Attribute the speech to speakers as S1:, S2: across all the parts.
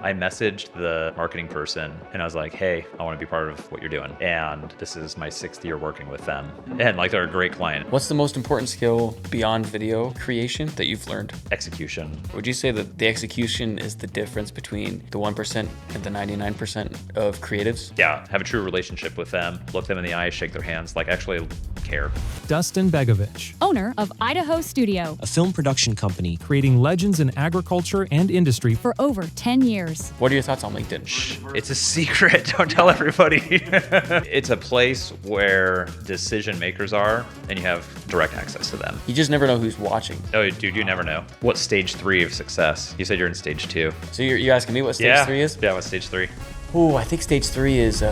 S1: I messaged the marketing person and I was like, hey, I want to be part of what you're doing. And this is my 6th year working with them. And like, they're a great client.
S2: What's the most important skill beyond video creation that you've learned?
S1: Execution.
S2: Would you say that the execution is the difference between the 1% and the 99% of creatives?
S1: Yeah, have a true relationship with them, look them in the eye, shake their hands, like actually care.
S3: Dustin Begovich,
S4: owner of Idaho Studio,
S5: a film production company
S3: creating legends in agriculture and industry
S4: for over 10 years.
S2: What are your thoughts on LinkedIn?
S1: Shh, it's a secret. Don't tell everybody. It's a place where decision makers are and you have direct access to them.
S2: You just never know who's watching.
S1: Oh, dude, you never know. What's stage 3 of success? You said you're in stage 2.
S2: So you're asking me what stage 3 is?
S1: Yeah, what's stage 3?
S2: Oh, I think stage 3 is...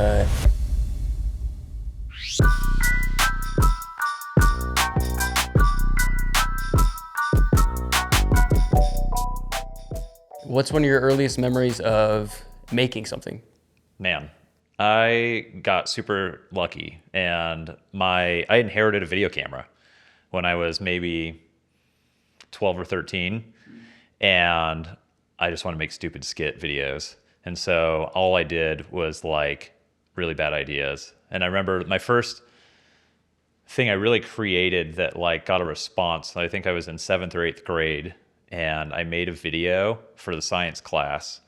S2: What's one of your earliest memories of making something?
S1: Man, I got super lucky and I inherited a video camera when I was maybe 12 or 13, and I just want to make stupid skit videos. And so all I did was like really bad ideas. And I remember my first thing I really created that like got a response. I think I was in 7th or 8th grade, and I made a video for the science class,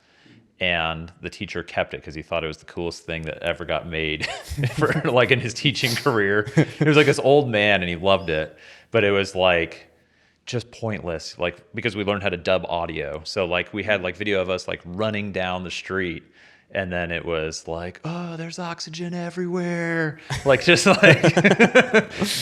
S1: and the teacher kept it because he thought it was the coolest thing that ever got made for like in his teaching career. It was like this old man and he loved it, but it was like just pointless, like because we learned how to dub audio. So like we had like video of us like running down the street, and then it was like, oh, there's oxygen everywhere. Like just like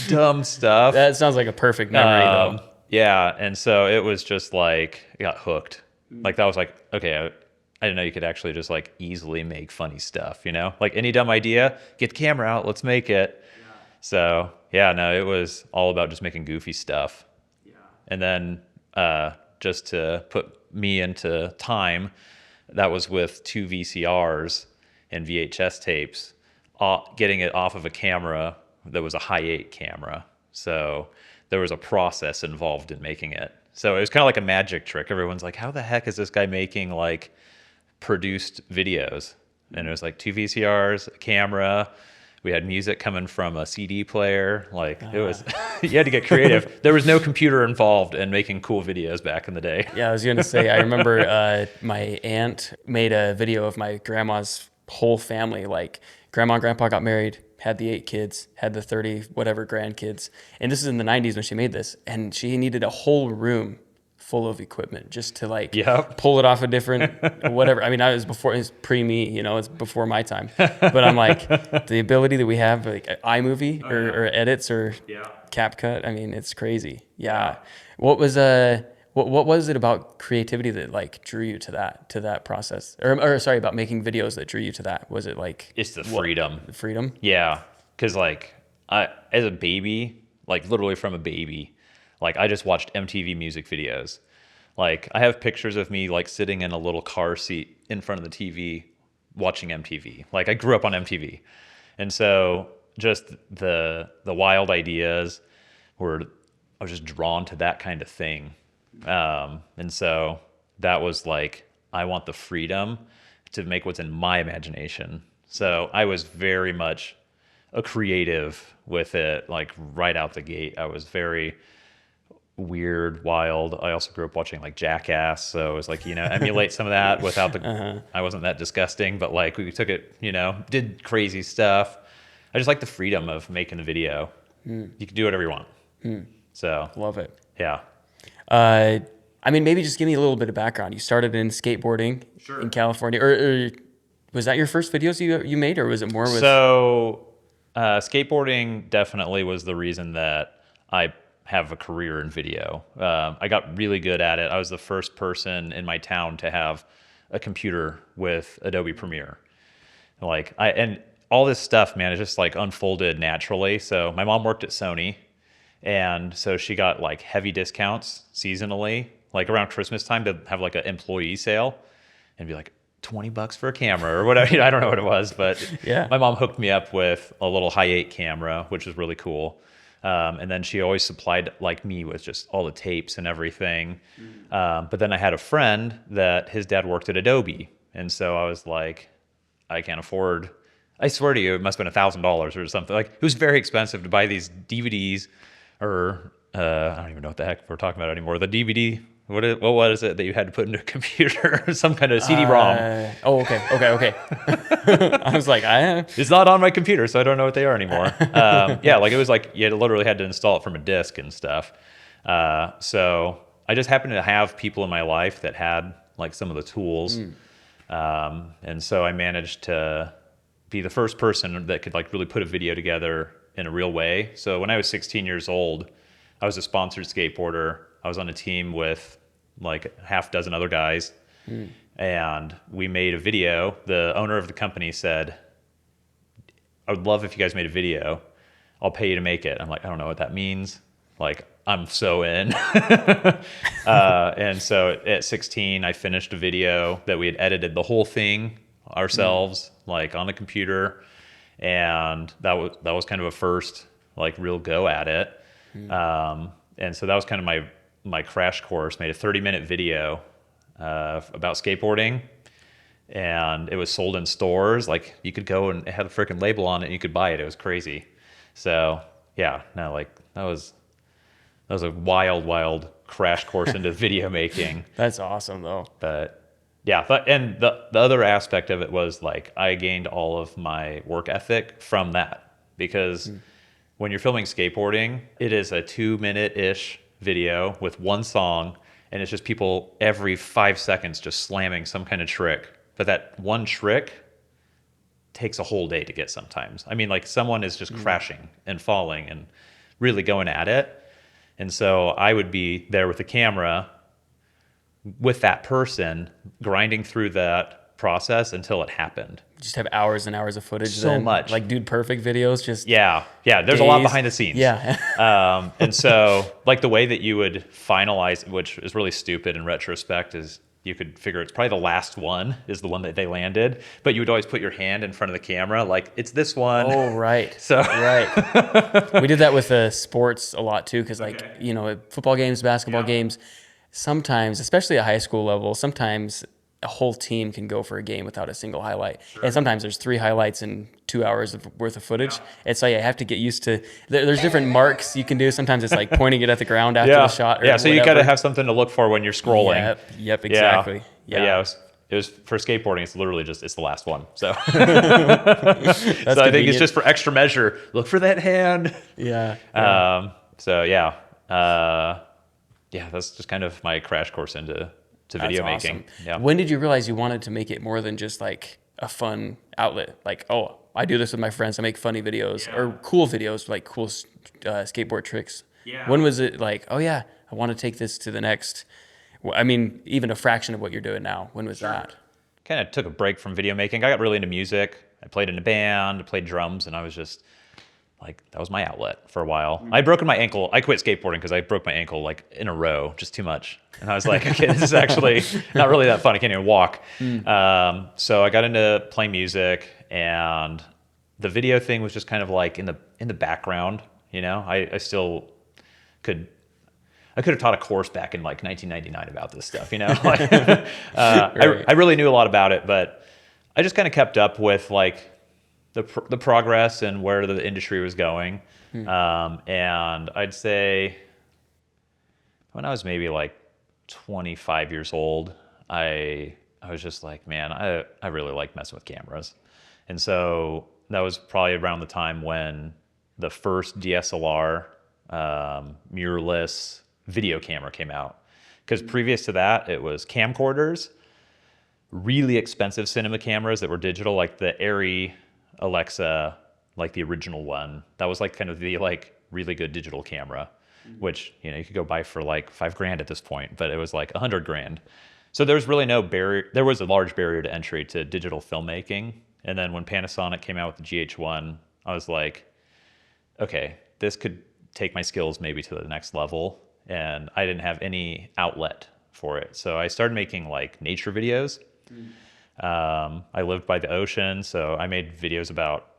S1: dumb stuff.
S2: That sounds like a perfect memory though.
S1: Yeah, and so it was just like, I got hooked. Like that was like, okay, I didn't know you could actually just like easily make funny stuff, you know? Like any dumb idea, get the camera out, let's make it. Yeah. So yeah, no, it was all about just making goofy stuff. Yeah. And then just to put me into time, that was with 2 VCRs and VHS tapes, getting it off of a camera that was a high 8 camera. So there was a process involved in making it. So it was kind of like a magic trick. Everyone's like, how the heck is this guy making like produced videos? And it was like 2 VCRs, a camera. We had music coming from a CD player. Like it was, you had to get creative. There was no computer involved in making cool videos back in the day.
S2: Yeah, I was going to say, I remember my aunt made a video of my grandma's whole family. Like grandma and grandpa got married, had the 8 kids, had the 30 whatever grandkids. And this is in the 90s when she made this. And she needed a whole room full of equipment just to like pull it off a different whatever. I mean, it was pre me, you know, it's before my time. But I'm like, the ability that we have, like iMovie or edits or CapCut, I mean, it's crazy. Yeah. What was what was it about creativity that like drew you to that process? Or sorry, about making videos that drew you to that? Was it like
S1: it's the freedom.
S2: The freedom?
S1: Yeah. Cause like as a baby, like literally from a baby, like I just watched MTV music videos. Like I have pictures of me like sitting in a little car seat in front of the TV watching MTV. Like I grew up on MTV. And so just the wild ideas I was just drawn to that kind of thing. And so that was like, I want the freedom to make what's in my imagination. So I was very much a creative with it, like right out the gate. I was very weird, wild. I also grew up watching like Jackass, so it was like, you know, emulate some of that without the I wasn't that disgusting, but like we took it, you know, did crazy stuff. I just like the freedom of making a video. You can do whatever you want. So
S2: love it.
S1: Yeah.
S2: I mean, maybe just give me a little bit of background. You started in skateboarding in California, or was that your first videos you made, or was it more with?
S1: So skateboarding definitely was the reason that I have a career in video. I got really good at it. I was the first person in my town to have a computer with Adobe Premiere. And all this stuff, man, it just like unfolded naturally. So my mom worked at Sony, and so she got like heavy discounts seasonally, like around Christmas time to have like an employee sale and be like $20 for a camera or whatever. I don't know what it was, but
S2: yeah,
S1: my mom hooked me up with a little high 8 camera, which was really cool. And then she always supplied like me with just all the tapes and everything. But then I had a friend that his dad worked at Adobe, And so I was like, I can't afford, I swear to you, it must have been $1,000 or something. Like, it was very expensive to buy these DVDs or, I don't even know what the heck we're talking about anymore. The DVD, what was it that you had to put into a computer? Some kind of CD-ROM.
S2: Okay. I was like,
S1: It's not on my computer, so I don't know what they are anymore. Yeah, like it was like you literally had to install it from a disk and stuff. So I just happened to have people in my life that had like some of the tools. And so I managed to be the first person that could like really put a video together in a real way. So when I was 16 years old, I was a sponsored skateboarder. I was on a team with like a half dozen other guys. And we made a video. The owner of the company said, I would love if you guys made a video. I'll pay you to make it. I'm like, I don't know what that means. Like, I'm so in. And so at 16, I finished a video that we had edited the whole thing ourselves, like on the computer. And that was kind of a first, like, real go at it. And so that was kind of my crash course. Made a 30-minute video about skateboarding. And it was sold in stores. Like, you could go and it had a freaking label on it and you could buy it. It was crazy. So yeah, no, like that was a wild crash course into video making.
S2: that's awesome though.
S1: But yeah, and the other aspect of it was like I gained all of my work ethic from that, because when you're filming skateboarding, it is a 2-minute-ish video with one song, and it's just people every 5 seconds just slamming some kind of trick. But that one trick takes a whole day to get sometimes. I mean, like someone is just crashing and falling and really going at it. And so I would be there with the camera with that person grinding through that process until it happened.
S2: Just have hours and hours of footage.
S1: So
S2: then.
S1: much.
S2: Like Dude Perfect videos. Just
S1: Yeah. There's a lot
S2: days.
S1: behind the scenes.
S2: Yeah.
S1: And so like the way that you would finalize, which is really stupid in retrospect, is you could figure it's probably the last one is the one that they landed, but you would always put your hand in front of the camera like it's this one.
S2: Oh, right.
S1: So
S2: Right. We did that with sports a lot too, because like, you know, football games, basketball games, sometimes, especially at high school level, sometimes a whole team can go for a game without a single highlight. And sometimes there's 3 highlights in 2 hours worth of footage. It's like I have to get used to, there's different marks you can do. Sometimes it's like pointing it at the ground after the shot. Or
S1: so you got to have something to look for when you're scrolling.
S2: Yep, exactly.
S1: Yeah. It was for skateboarding. It's literally just, it's the last one. So, so I think it's just for extra measure. Look for that hand.
S2: Yeah.
S1: That's just kind of my crash course into video making.
S2: Awesome.
S1: Yeah.
S2: When did you realize you wanted to make it more than just like a fun outlet? Like, oh, I do this with my friends. I make funny videos or cool videos, like cool skateboard tricks. Yeah. When was it like, oh yeah, I want to take this to the next, I mean, even a fraction of what you're doing now. When was that?
S1: Kind of took a break from video making. I got really into music. I played in a band, I played drums, and I was just like, that was my outlet for a while. I'd broken my ankle. I quit skateboarding because I broke my ankle like in a row, just too much. And I was like, okay, this is actually not really that fun. I can't even walk. So I got into playing music, and the video thing was just kind of like in the background. You know, I still could. I could have taught a course back in like 1999 about this stuff. You know, like, I really knew a lot about it, but I just kind of kept up with like the progress and where the industry was going. And I'd say when I was maybe like 25 years old, I was just like, man, I really like messing with cameras. And so that was probably around the time when the first DSLR mirrorless video camera came out. Because previous to that, it was camcorders, really expensive cinema cameras that were digital, like the Arri Alexa, like the original one. That was like kind of the like really good digital camera, which, you know, you could go buy for like $5,000 at this point, but it was like $100,000. So there's really no barrier. There was a large barrier to entry to digital filmmaking. And then when Panasonic came out with the GH1, I was like, okay, this could take my skills maybe to the next level. And I didn't have any outlet for it. So I started making like nature videos. I lived by the ocean, so I made videos about,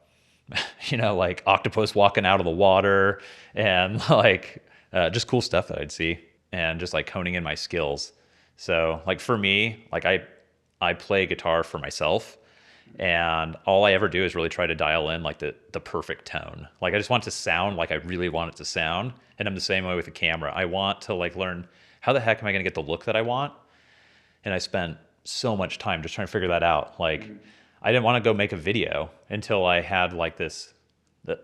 S1: you know, like octopus walking out of the water and like just cool stuff that I'd see, and just like honing in my skills. So like for me, like I I play guitar for myself, and all I ever do is really try to dial in like the perfect tone. Like I just want it to sound like I really want it to sound. And I'm the same way with the camera. I want to like learn how the heck am I going to get the look that I want? And I spent so much time just trying to figure that out. Like I didn't want to go make a video until I had like the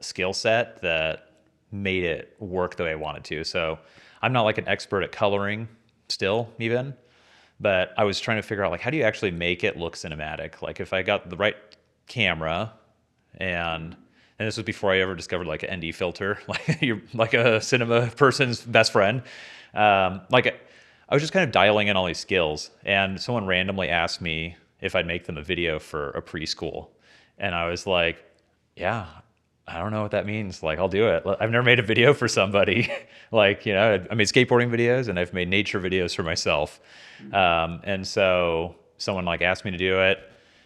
S1: skill set that made it work the way I wanted to. So I'm not like an expert at coloring still even, but I was trying to figure out like, how do you actually make it look cinematic? Like if I got the right camera and this was before I ever discovered like an ND filter, like you're like a cinema person's best friend. Like I was just kind of dialing in all these skills, and someone randomly asked me if I'd make them a video for a preschool. And I was like, yeah, I don't know what that means. Like, I'll do it. I've never made a video for somebody. Like, you know, I made skateboarding videos and I've made nature videos for myself. And so someone like asked me to do it.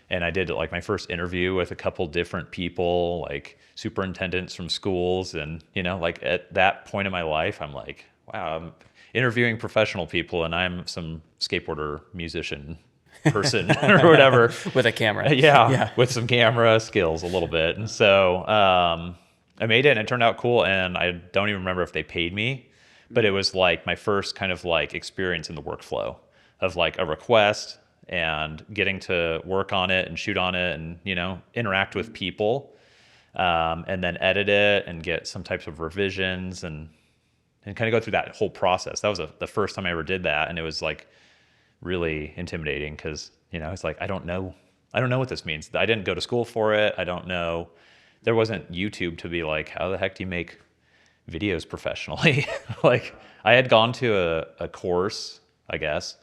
S1: And I did like my first interview with a couple different people, like superintendents from schools. And, you know, like at that point in my life, I'm like, wow, I'm interviewing professional people and I'm some skateboarder musician person or whatever.
S2: With a camera.
S1: Yeah, with some camera skills a little bit. And so I made it and it turned out cool. And I don't even remember if they paid me, but it was like my first kind of like experience in the workflow of like a request and getting to work on it and shoot on it and, you know, interact with people, and then edit it and get some types of revisions and kind of go through that whole process. That was the first time I ever did that. And it was like really intimidating because, you know, it's like, I don't know what this means. I didn't go to school for it. I don't know. There wasn't YouTube to be like, how the heck do you make videos professionally? Like I had gone to a course, I guess.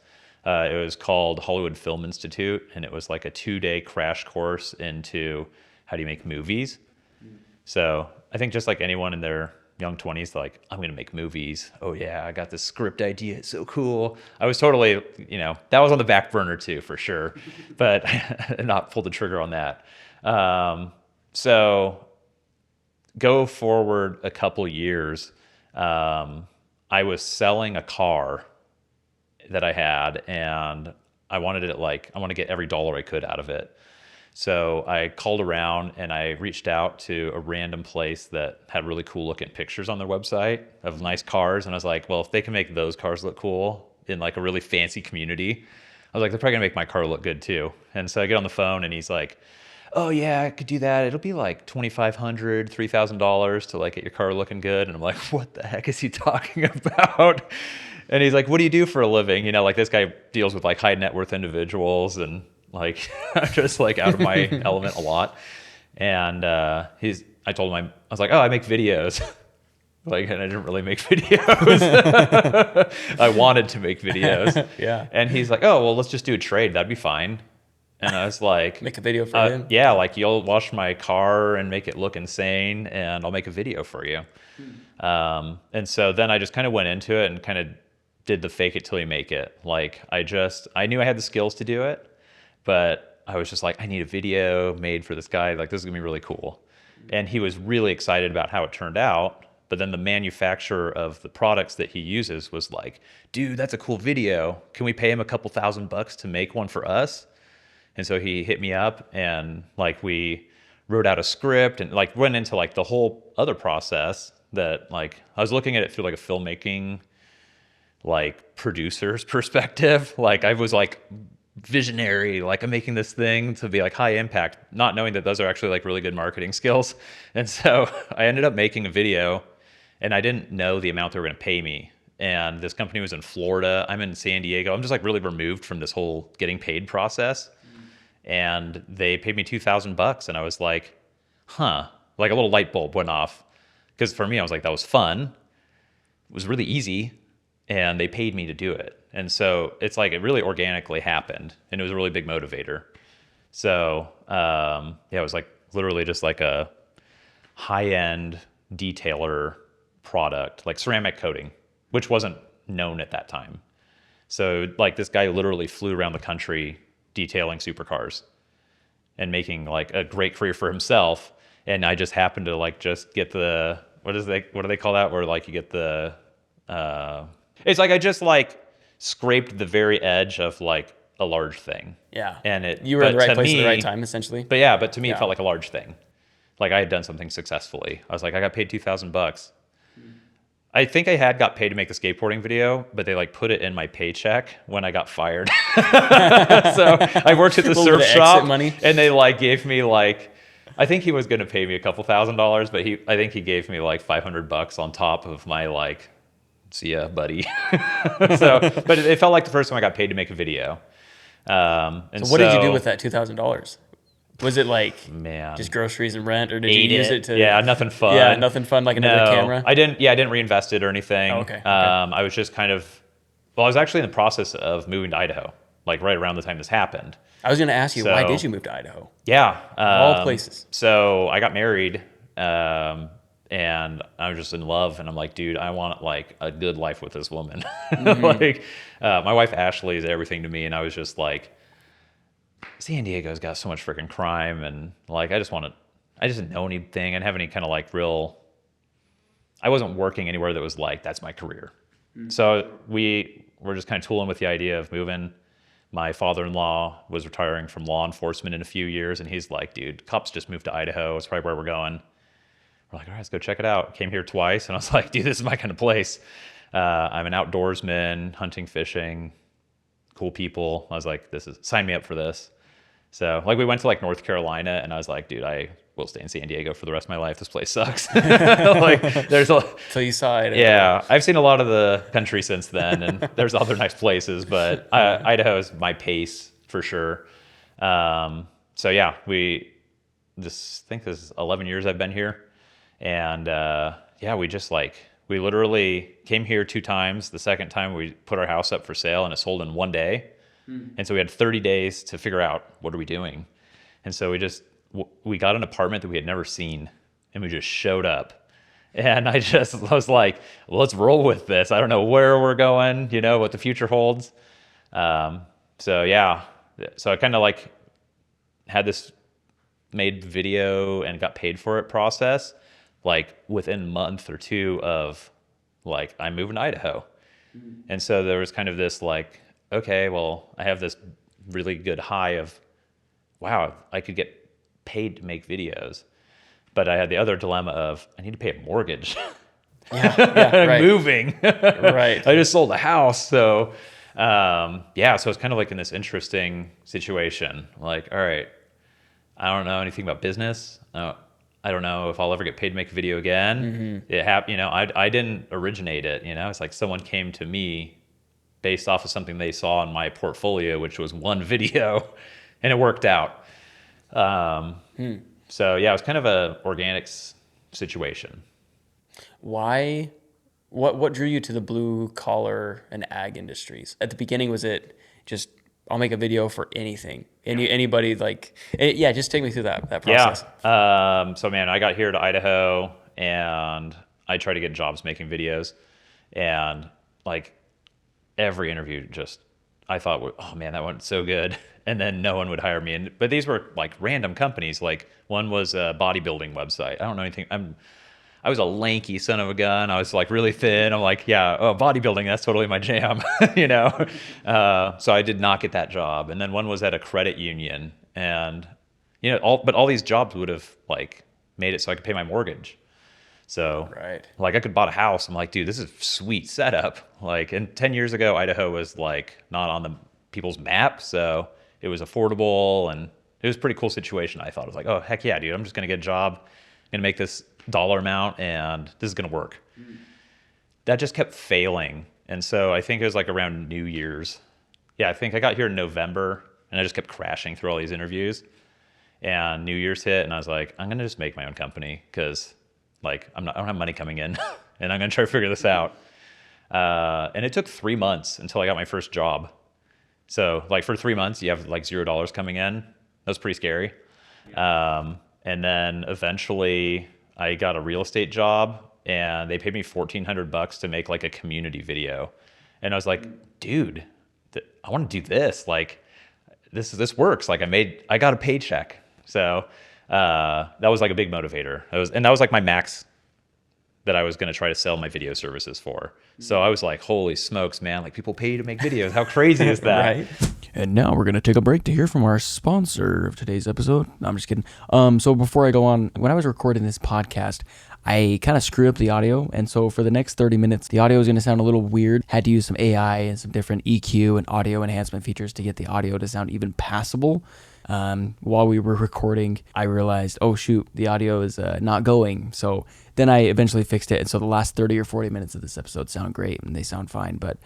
S1: It was called Hollywood Film Institute, and it was like a 2-day crash course into how do you make movies. So I think just like anyone in their young 20s, like, I'm going to make movies. Oh yeah, I got this script idea. It's so cool. I was totally, you know, that was on the back burner too, for sure, but not pulled the trigger on that. So go forward a couple years. I was selling a car that I had, and I wanted it like, I want to get every dollar I could out of it. So I called around and I reached out to a random place that had really cool looking pictures on their website of nice cars. And I was like, well, if they can make those cars look cool in like a really fancy community, I was like, they're probably gonna make my car look good too. And so I get on the phone and he's like, oh yeah, I could do that. It'll be like $2,500, $3,000 to like get your car looking good. And I'm like, what the heck is he talking about? And he's like, what do you do for a living? You know, like this guy deals with like high net worth individuals, and like I'm just like out of my element a lot. And I told him, I was like, oh, I make videos. Like, and I didn't really make videos. I wanted to make videos.
S2: Yeah.
S1: And he's like, oh, well, let's just do a trade. That'd be fine. And I was like,
S2: Make a video for him?
S1: yeah, like you'll wash my car and make it look insane, and I'll make a video for you. And so then I just kind of went into it and kind of did the fake it till you make it. Like I knew I had the skills to do it, but I was just like, I need a video made for this guy. Like, this is gonna be really cool. And he was really excited about how it turned out. But then the manufacturer of the products that he uses was like, dude, that's a cool video. Can we pay him a couple $1,000 to make one for us? And so he hit me up, and like we wrote out a script and like went into like the whole other process that like I was looking at it through like a filmmaking, like producer's perspective. Like I was like visionary, like I'm making this thing to be like high impact, not knowing that those are actually like really good marketing skills. And so I ended up making a video, and I didn't know the amount they were going to pay me. And this company was in Florida. I'm in San Diego. I'm just like really removed from this whole getting paid process. And they paid me $2,000, and I was like, huh, like a little light bulb went off. Because for me, I was like, that was fun. It was really easy, and they paid me to do it. And so it's like it really organically happened, and it was a really big motivator. So yeah, it was like literally just like a high-end detailer product, like ceramic coating, which wasn't known at that time. So like this guy literally flew around the country detailing supercars and making like a great career for himself. And I just happened to like just get the, what do they call that? Where like you get the, it's like I just like scraped the very edge of like a large thing.
S2: Yeah.
S1: And
S2: you were in the
S1: but
S2: right
S1: to
S2: place at the
S1: me-
S2: right time, essentially.
S1: But to me,
S2: Yeah.
S1: it felt like a large thing. Like I had done something successfully. I was like, I got paid $2,000. I think I got paid to make the skateboarding video, but they like put it in my paycheck when I got fired. So I worked at the
S2: Little
S1: surf
S2: bit of
S1: shop,
S2: exit money.
S1: and they like gave me like, I think he was going to pay me a couple $1,000s, but I think he gave me like $500 on top of my like, see ya, buddy. So, but it felt like the first time I got paid to make a video. And
S2: So what did you do with that $2,000? Was it like
S1: Man.
S2: just groceries and rent, or did
S1: Ate
S2: you use it to?
S1: Yeah, nothing fun.
S2: Yeah, nothing fun like another camera.
S1: I didn't reinvest it or anything.
S2: Oh, okay.
S1: I was just kind of, I was actually in the process of moving to Idaho, like right around the time this happened.
S2: I was going to ask you, why
S1: So-
S2: did you move to Idaho?
S1: Yeah.
S2: Of all places.
S1: So I got married, and I was just in love, and I'm like, dude, I want like a good life with this woman. Like, my wife Ashley is everything to me, and I was just like, San Diego's got so much freaking crime, and like I didn't know anything. I didn't have any kind of like I wasn't working anywhere that was like, that's my career. So we were just kind of tooling with the idea of moving. My father-in-law was retiring from law enforcement in a few years, and he's like, dude, cops just moved to Idaho. It's probably where we're going. We're like, all right, let's go check it out. Came here twice, and I was like, dude, this is my kind of place. I'm an outdoorsman, hunting, fishing, cool people. I was like, sign me up for this. So like we went to like North Carolina, and I was like, dude, I will stay in San Diego for the rest of my life. This place sucks. Like there's
S2: So you saw it.
S1: yeah, I've seen a lot of the country since then, and there's other nice places, but Idaho is my pace for sure. So yeah, we just think this is 11 years I've been here, and yeah, we literally came here 2 times. The second time we put our house up for sale, and it sold in 1 day. And so we had 30 days to figure out what are we doing. And so we got an apartment that we had never seen, and we just showed up. And I was like, well, let's roll with this. I don't know where we're going, what the future holds. So yeah, so I kind of like had this made video and got paid for it process, like within a month or 2 of like, I'm moving to Idaho. And so there was kind of this like, okay, well, I have this really good high of, wow, I could get paid to make videos. But I had the other dilemma of, I need to pay a mortgage.
S2: Yeah,
S1: I'm
S2: right.
S1: moving.
S2: Right.
S1: I just sold a house. So, yeah, so it's kind of like in this interesting situation. Like, all right, I don't know anything about business. I don't know if I'll ever get paid to make a video again. It happened, I didn't originate it. It's like someone came to me based off of something they saw in my portfolio, which was one video, and it worked out. So yeah, it was kind of a organic situation.
S2: Why? What drew you to the blue collar and ag industries? At the beginning, was it just, I'll make a video for anything? Anybody like, yeah, just take me through that process.
S1: Yeah. So man, I got here to Idaho, and I tried to get jobs making videos, and like every interview I thought, oh man, that went so good. And then no one would hire me. But these were like random companies. Like one was a bodybuilding website. I don't know anything. I was a lanky son of a gun. I was like really thin. I'm like, yeah, bodybuilding, that's totally my jam, So I did not get that job. And then one was at a credit union, and but all these jobs would have like made it so I could pay my mortgage. So
S2: Right.
S1: like I could bought a house. I'm like, dude, this is a sweet setup. Like, and 10 years ago, Idaho was like not on the people's map. So it was affordable, and it was a pretty cool situation. I thought, I was like, oh, heck yeah, dude, I'm just going to get a job, going to make this dollar amount, and this is going to work. That just kept failing. And so I think it was like around New Year's. Yeah, I think I got here in November, and I just kept crashing through all these interviews. And New Year's hit, and I was like, I'm going to just make my own company, because like I don't have money coming in, and I'm going to try to figure this out. And it took 3 months until I got my first job. So like for 3 months, you have like $0 coming in. That was pretty scary. And then eventually I got a real estate job, and they paid me $1,400 to make like a community video. And I was like, dude, I want to do this. Like this works. Like I got a paycheck. So that was like a big motivator. That was like my max that I was going to try to sell my video services for. So I was like, holy smokes, man, like people pay to make videos. How crazy is that?
S2: Right. And now we're going to take a break to hear from our sponsor of today's episode. No, I'm just kidding. So before I go on, when I was recording this podcast, I kind of screwed up the audio. And so for the next 30 minutes, the audio is going to sound a little weird. Had to use some AI and some different EQ and audio enhancement features to get the audio to sound even passable. While we were recording, I realized, oh shoot, the audio is not going. So then I eventually fixed it. And so the last 30 or 40 minutes of this episode sound great and they sound fine. But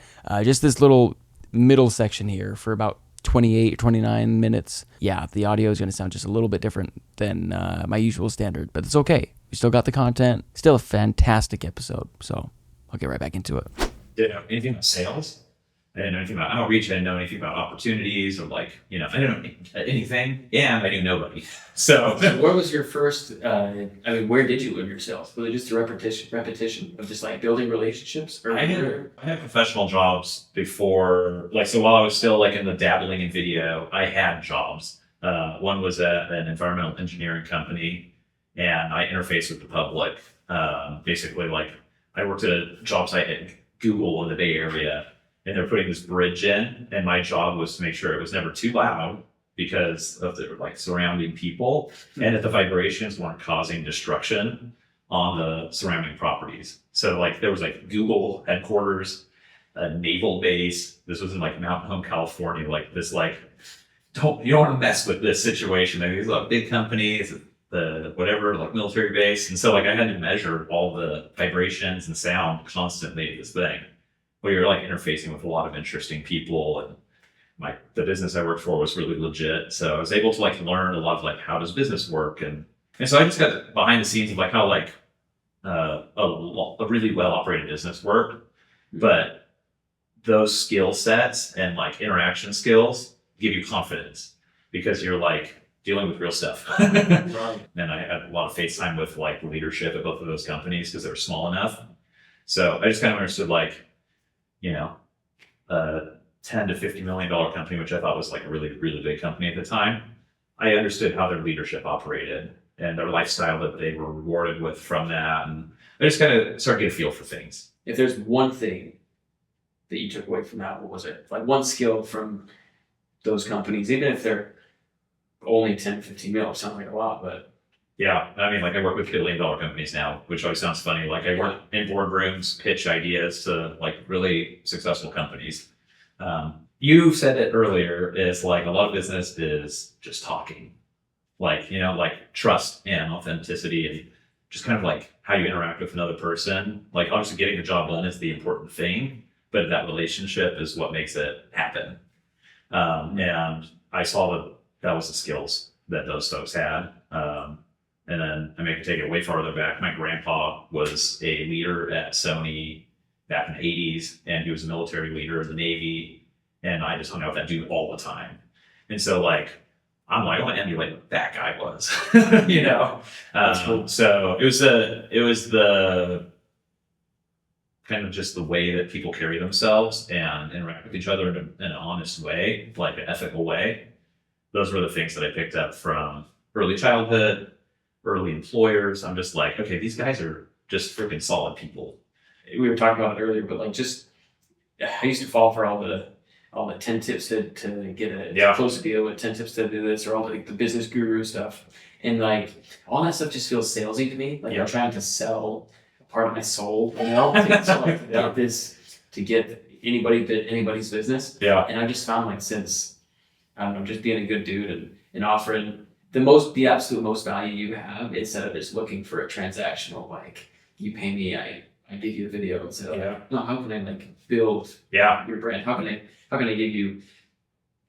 S2: just this little middle section here for about 28, 29 minutes. Yeah, the audio is going to sound just a little bit different than my usual standard, but it's okay. We still got the content. Still a fantastic episode. So I'll get right back into it.
S1: Didn't know anything about sales. I didn't know anything about outreach. I didn't know anything about opportunities or I didn't know anything. And I knew nobody. So
S2: Where was your first, where did you learn your sales? Was it just a repetition of just like building relationships? Or
S1: I had professional jobs before, so while I was still in the dabbling in video, I had jobs. One was at an environmental engineering company, and I interfaced with the public. Basically, I worked at a job site at Google in the Bay Area, and they're putting this bridge in, and my job was to make sure it was never too loud because of the surrounding people, and that the vibrations weren't causing destruction on the surrounding properties. So there was Google headquarters, a naval base. This was in Mountain Home, California. You don't want to mess with this situation. These big companies, the whatever, military base. And so I had to measure all the vibrations and sound constantly at this thing. Well, you're interfacing with a lot of interesting people, and the business I worked for was really legit. So I was able to learn a lot of how does business work, and so I just got behind the scenes of how a really well operated business worked. But those skill sets and interaction skills give you confidence because you're dealing with real stuff.
S2: Right.
S1: And I had a lot of FaceTime with leadership at both of those companies because they were small enough. So I just kind of understood a $10 to $50 million company, which I thought was a really, really big company at the time. I understood how their leadership operated and their lifestyle that they were rewarded with from that. And I just kind of started to get a feel for things.
S2: If there's one thing that you took away from that, what was it? One skill from those companies, even if they're only 10, 15 mil, sounds like a lot, but.
S1: Yeah, I work with billion-dollar companies now, which always sounds funny. I work in boardrooms, pitch ideas to really successful companies. You said it earlier, is a lot of business is just talking, trust and authenticity and just kind of how you interact with another person. Obviously getting the job done is the important thing, but that relationship is what makes it happen. And I saw that was the skills that those folks had. And then I can take it way farther back. My grandpa was a leader at Sony back in the 80s, and he was a military leader in the Navy. And I just hung out with that dude all the time. And so I'm I want to emulate what that guy was, That's cool. So it was the kind of just the way that people carry themselves and interact with each other in an honest way, an ethical way. Those were the things that I picked up from early childhood, early employers. I'm just okay, these guys are just freaking solid people. We were talking about it earlier, but I used to fall for all the 10 tips to get a close deal with 10 tips to do this, or all the business guru stuff. And all that stuff just feels salesy to me. I'm trying to sell a part of my soul, to get anybody's business. Yeah. And I just found since, I don't know, just being a good dude and offering the absolute most value you have, instead of just looking for a transactional, you pay me, I give you a video, and say, no, how can I build your brand? How can I give you,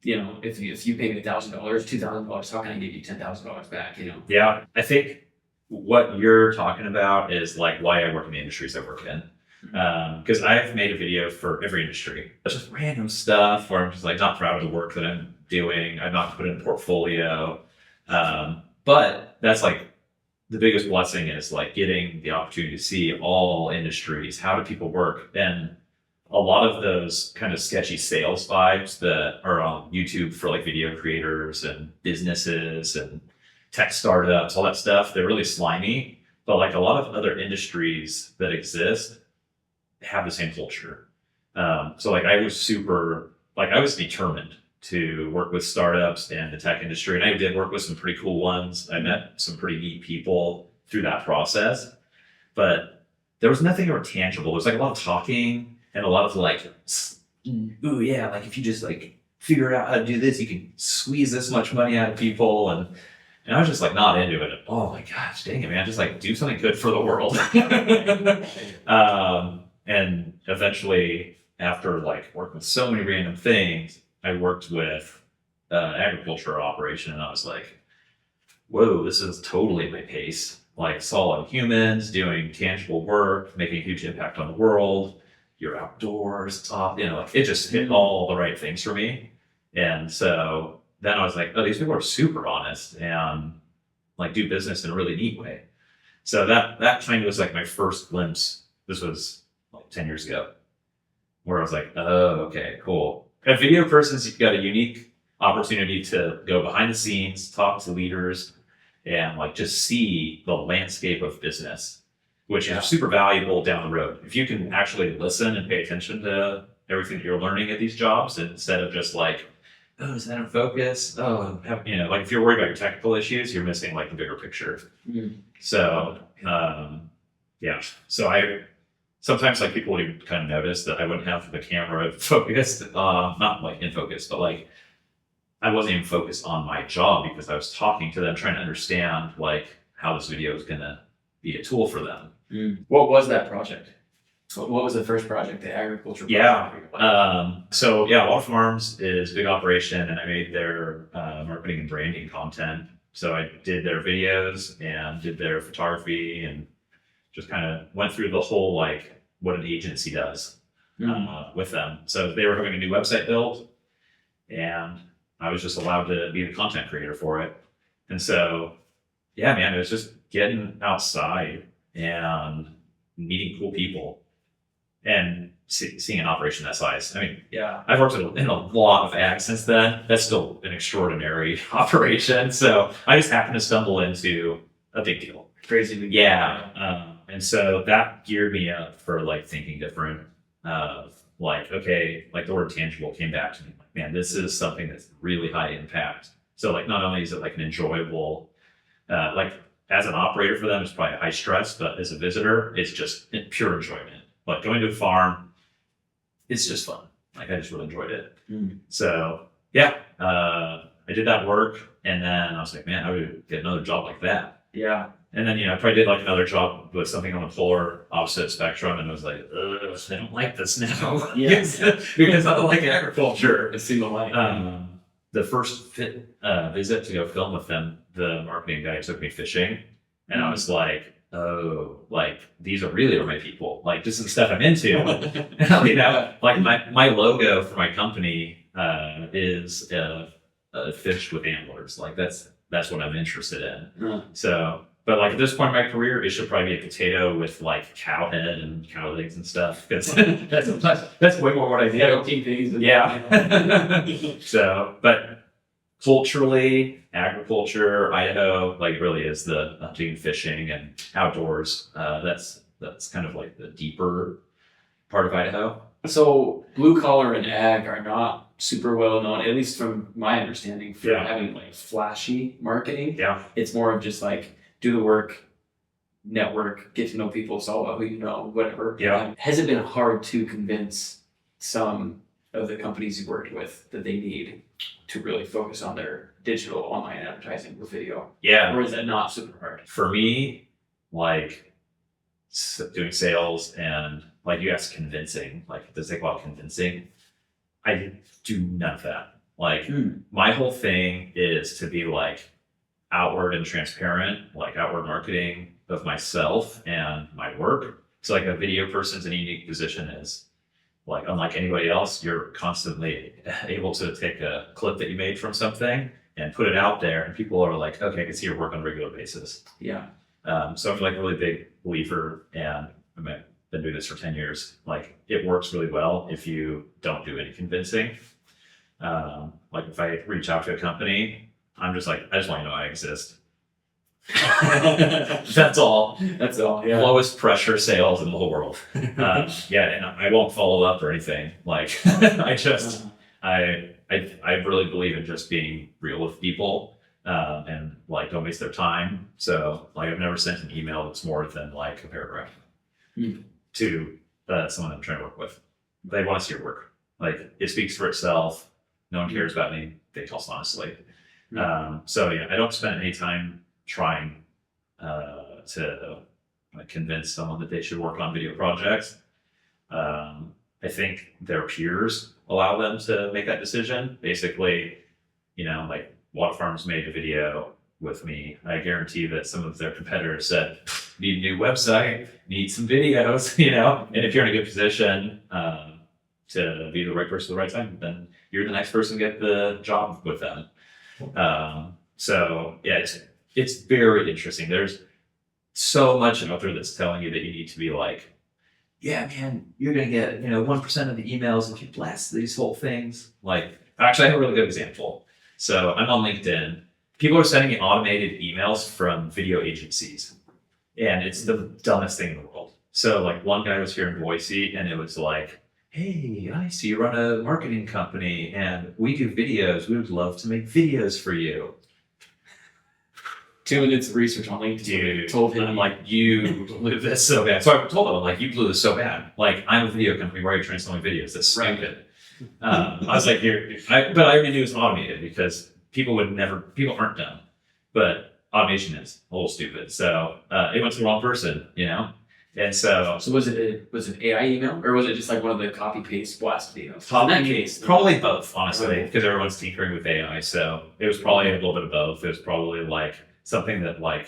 S1: if you pay me $1,000, $2,000, how can I give you $10,000 back? Yeah, I think what you're talking about is why I work in the industries I work in. Because I've made a video for every industry. It's just random stuff where I'm just not proud of the work that I'm doing. I'm not put in a portfolio. But that's the biggest blessing is getting the opportunity to see all industries. How do people work? And a lot of those kind of sketchy sales vibes that are on YouTube for video creators and businesses and tech startups, all that stuff, they're really slimy. but like a lot of other industries that exist have the same culture. So like I was determined to work with startups and the tech industry. And I did work with some pretty cool ones. I met some pretty neat people through that process, but there was nothing more tangible. There was like a lot of talking and a lot of like, ooh, yeah, like if you just like figure out how to do this, you can squeeze this much money out of people. And I was just like not into it. Oh my gosh, dang it, man. Just like do something good for the world. And eventually, after like working with so many random things, I worked with agriculture operation, and I was like, whoa, this is totally my pace. Like solid humans doing tangible work, making a huge impact on the world. You're outdoors, it's off, like it just hit all the right things for me. And so then I was like, oh, these people are super honest and like do business in a really neat way. So that kind of was like my first glimpse. This was like 10 years ago, where I was like, oh, okay, cool. A video person's got a unique opportunity to go behind the scenes, talk to leaders, and like just see the landscape of business, which is super valuable down the road. If you can actually listen and pay attention to everything that you're learning at these jobs, instead of just like, oh, is that in focus? Oh, like if you're worried about your technical issues, you're missing like the bigger picture. So, yeah. So I sometimes like people would kind of notice that I wouldn't have the camera focused, not like in focus, but like I wasn't even focused on my job because I was talking to them, trying to understand like how this video is going to be a tool for them.
S2: What was that project? What was the first project, the agriculture project?
S1: So Water Farms is a big operation, and I made their marketing and branding content. So I did their videos and did their photography and just kind of went through the whole, like what an agency does with them. So they were having a new website built, and I was just allowed to be the content creator for it. And so, yeah, man, it was just getting outside and meeting cool people and seeing an operation that size. I mean, yeah, I've worked in a lot of ag since then. That's still an extraordinary operation. So I just happened to stumble into a big deal.
S2: Crazy big
S1: deal. Yeah. And so that geared me up for like thinking different. Like, okay, like the word tangible came back to me. Like, man, this is something that's really high impact. So like, not only is it like an enjoyable, like as an operator for them, it's probably high stress, but as a visitor, it's just pure enjoyment. Like going to a farm, it's just fun. Like I just really enjoyed it. So yeah, I did that work, and then I was like, man, I would get another job like that.
S2: Yeah.
S1: And then, I probably did like another job with something on the polar opposite spectrum, and I was like, I don't like this now.
S2: Yes.
S1: Because I don't like agriculture.
S2: It seemed like
S1: the first visit to go film with them, the marketing guy took me fishing, and I was like, oh, like these are really my people. Like this is the stuff I'm into. Like my logo for my company is a fish with antlers. Like that's what I'm interested in. So. But like at this point in my career, it should probably be a potato with like cow head and cow legs and stuff. That's way more what I do. Yeah. So, but culturally, agriculture, Idaho, like it really is the hunting, fishing, and outdoors. That's kind of like the deeper part of Idaho.
S2: So blue collar and ag are not super well known, at least from my understanding, for having like flashy marketing.
S1: Yeah.
S2: It's more of just like, do the work, network, get to know people, it's all about who you know, whatever.
S1: Yeah.
S2: Has it been hard to convince some of the companies you worked with that they need to really focus on their digital online advertising with video?
S1: Yeah.
S2: Or is that not super hard?
S1: For me, like doing sales and like you asked convincing, like does it take a lot of convincing? I do none of that. Like my whole thing is to be like, outward and transparent, like outward marketing of myself and my work. So like a video person's in a unique position is like, unlike anybody else, you're constantly able to take a clip that you made from something and put it out there, and people are like, okay, I can see your work on a regular basis.
S2: Yeah.
S1: So I'm like a really big believer, and I've been doing this for 10 years. Like it works really well if you don't do any convincing. Like if I reach out to a company, I'm just like, I just want to know I exist. That's all.
S2: That's all. Yeah.
S1: Lowest pressure sales in the whole world. Yeah, and I won't follow up or anything. Like, I really believe in just being real with people, and like don't waste their time. So like I've never sent an email that's more than like a paragraph to someone I'm trying to work with. They want to see your work. Like it speaks for itself. No one cares about me. They tell us honestly. So yeah, I don't spend any time trying to like convince someone that they should work on video projects. I think their peers allow them to make that decision. Basically, like Water Farms made a video with me. I guarantee that some of their competitors said, need a new website, need some videos, and if you're in a good position to be the right person at the right time, then you're the next person to get the job with them. So yeah, it's very interesting. There's so much out there that's telling you that you need to be like, yeah, man, you're going to get, 1% of the emails if you blast these whole things. Like, actually, I have a really good example. So I'm on LinkedIn. People are sending me automated emails from video agencies, and it's the dumbest thing in the world. So like one guy was here in Boise, and it was like, hey, I see you run a marketing company and we do videos. We would love to make videos for you.
S2: 2 minutes of research on LinkedIn.
S1: Dude,
S2: told him
S1: I'm like, you blew this so bad. So I told him, I'm like, you blew this so bad. Like, I'm a video company. Why are you trying to sell me videos? That's stupid. I was like, but I already knew it was automated because people aren't dumb, but automation is a little stupid. So it went to the wrong person, And so
S2: was it an AI email, or was it just like one of the copy paste blast emails?
S1: Probably both, honestly, because everyone's tinkering with AI. So it was probably a little bit of both. It was probably like something that like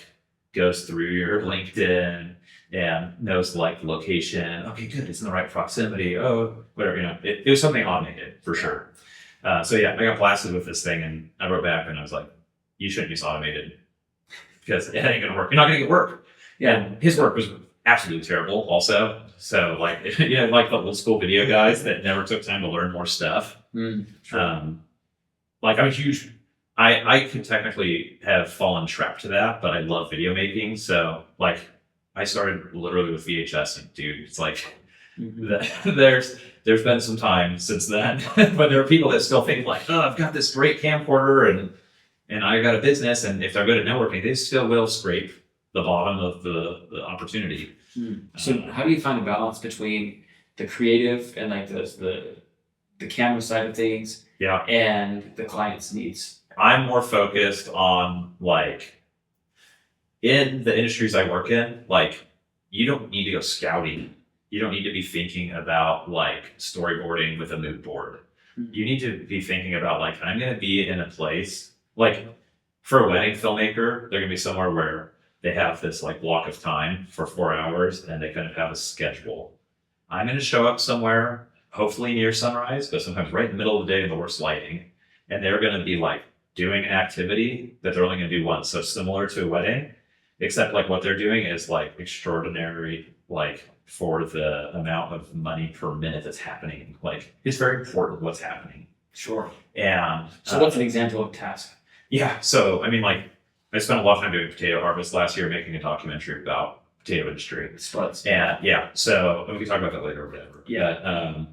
S1: goes through your LinkedIn and knows like location. Okay, good. It's in the right proximity. Oh, whatever, it was something automated for sure. So yeah, I got blasted with this thing and I wrote back and I was like, you shouldn't use automated because it ain't going to work. You're not going to get work. Yeah. And his work was absolutely terrible also. So like, like the old school video guys that never took time to learn more stuff. Sure. Like I'm a huge, I could technically have fallen trap to that, but I love video making. So like I started literally with VHS and dude, it's like there's been some time since then, but there are people that still think like, oh, I've got this great camcorder and I got a business. And if they're good at networking, they still will scrape the bottom of the opportunity.
S2: So how do you find a balance between the creative and like the camera side of things and the client's needs?
S1: I'm more focused on like in the industries I work in, like you don't need to go scouting. You don't need to be thinking about like storyboarding with a mood board. You need to be thinking about like, I'm going to be in a place like for a wedding filmmaker, they're going to be somewhere where they have this like block of time for 4 hours and they kind of have a schedule. I'm going to show up somewhere, hopefully near sunrise, but sometimes right in the middle of the day in the worst lighting. And they're going to be like doing an activity that they're only going to do once. So similar to a wedding, except like what they're doing is like extraordinary, like for the amount of money per minute that's happening. Like it's very important what's happening.
S2: Sure.
S1: And
S2: so what's an example of a task?
S1: Yeah. So, I mean, like I spent a lot of time doing potato harvest last year, making a documentary about potato industry.
S2: Spuds.
S1: And yeah, so we can talk about that later or whatever. Yeah. But,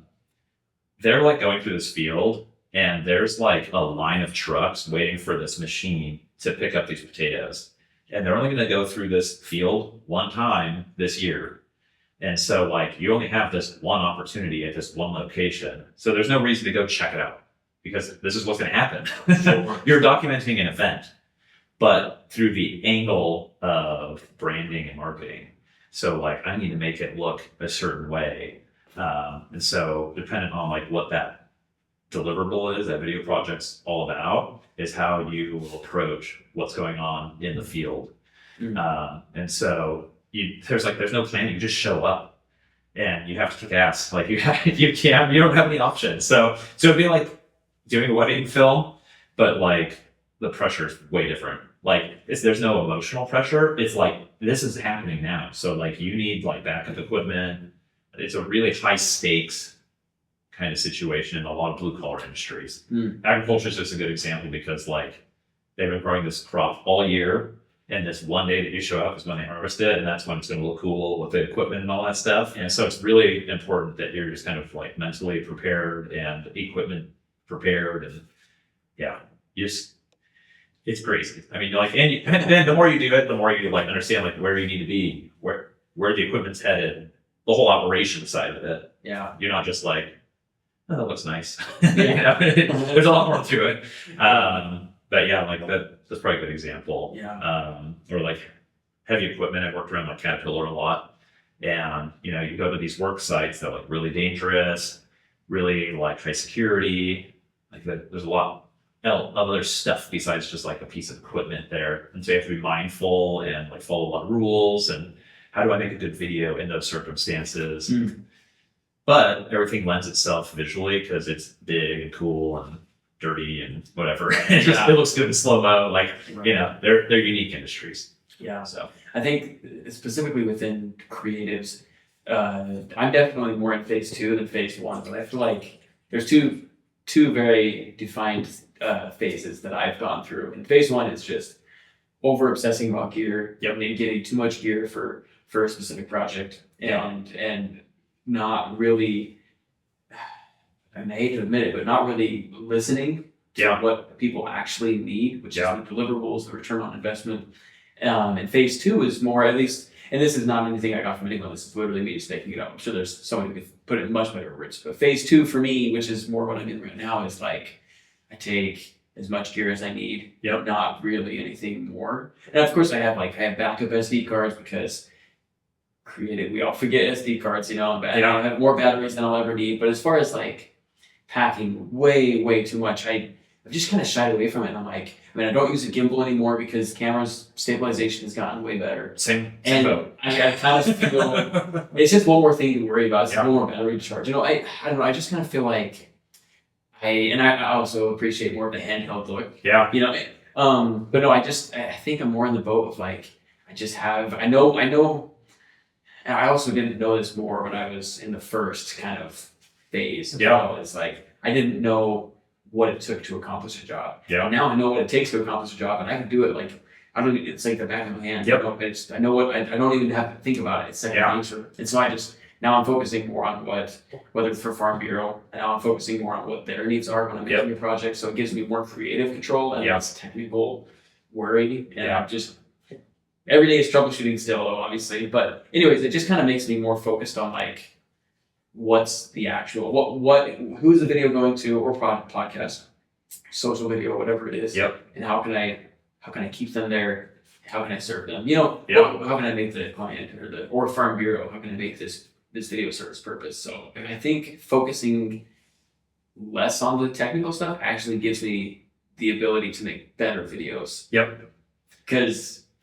S1: they're like going through this field and there's like a line of trucks waiting for this machine to pick up these potatoes. And they're only going to go through this field one time this year. And so like you only have this one opportunity at this one location. So there's no reason to go check it out because this is what's going to happen. You're documenting an event, but through the angle of branding and marketing. So like I need to make it look a certain way. And so depending on like what that deliverable is, that video project's all about, is how you will approach what's going on in the field. And so there's no planning, you just show up and you have to kick ass. Like you don't have any options. So it'd be like doing a wedding film, but like the pressure is way different. Like there's no emotional pressure. It's like, this is happening now. So like you need like backup equipment. It's a really high stakes kind of situation in a lot of blue collar industries. Agriculture is just a good example because like they've been growing this crop all year. And this one day that you show up is when they harvest it, and that's when it's going to look cool with the equipment and all that stuff. And so it's really important that you're just kind of like mentally prepared and equipment prepared. And yeah, it's crazy. I mean, like, and then the more you do it, the more you like understand like where you need to be, where the equipment's headed, the whole operation side of it.
S2: Yeah.
S1: You're not just like, oh, that looks nice. You know, there's a lot more to it. But yeah, like that's probably a good example.
S2: Yeah.
S1: Or like heavy equipment. I worked around like Caterpillar a lot, and you know, you go to these work sites that are like really dangerous, really like high security. Like there's a lot of other stuff besides just like a piece of equipment there, and so you have to be mindful and like follow a lot of rules. And how do I make a good video in those circumstances? But everything lends itself visually because it's big and cool and dirty and whatever. It looks good in slow-mo. Like, you know, they're unique industries.
S2: Yeah.
S1: So
S2: I think specifically within creatives, I'm definitely more in phase 2 than phase 1, but I feel like there's two very defined phases that I've gone through. And phase 1 is just over obsessing about gear, maybe getting too much gear for a specific project, and not really, I hate to admit it, but not really listening to what people actually need, which is the deliverables, the return on investment. And phase 2 is more, at least, and this is not anything I got from anyone, this is literally me just making it up. I'm sure there's someone who could put it in much better words. But phase 2 for me, which is more what I'm in right now, is like, I take as much gear as I need, not really anything more. And of course I have backup SD cards because creative, we all forget SD cards, you know, I have more batteries than I'll ever need. But as far as like packing way too much, I've just kind of shied away from it. And I'm like, I mean, I don't use a gimbal anymore because camera's stabilization has gotten way better.
S1: Same
S2: and
S1: boat.
S2: I kind of feel it's just one more thing to worry about. It's one more battery to charge. You know, I don't know. I just kind of feel like I also appreciate more of the handheld look. Yeah. You know, but no, I think I'm more in the boat of like, I know. And I also didn't know this more when I was in the first kind of phase. It's like, I didn't know what it took to accomplish a job. And now I know what it takes to accomplish a job, and I can do it like, it's like the back of my hand. I don't even have to think about it. It's second nature. And so now I'm focusing more on whether it's for Farm Bureau, and now I'm focusing more on what their needs are when I'm making a project. So it gives me more creative control and less technical worry. And I'm just, every day is troubleshooting still, though, obviously. But anyways, it just kind of makes me more focused on like, what's the actual, who's the video going to, or podcast, social video, whatever it is. And how can I keep them there? How can I serve them? You know, how can I make the client or Farm Bureau, how can I make this video serve its purpose? So I think focusing less on the technical stuff actually gives me the ability to make better videos.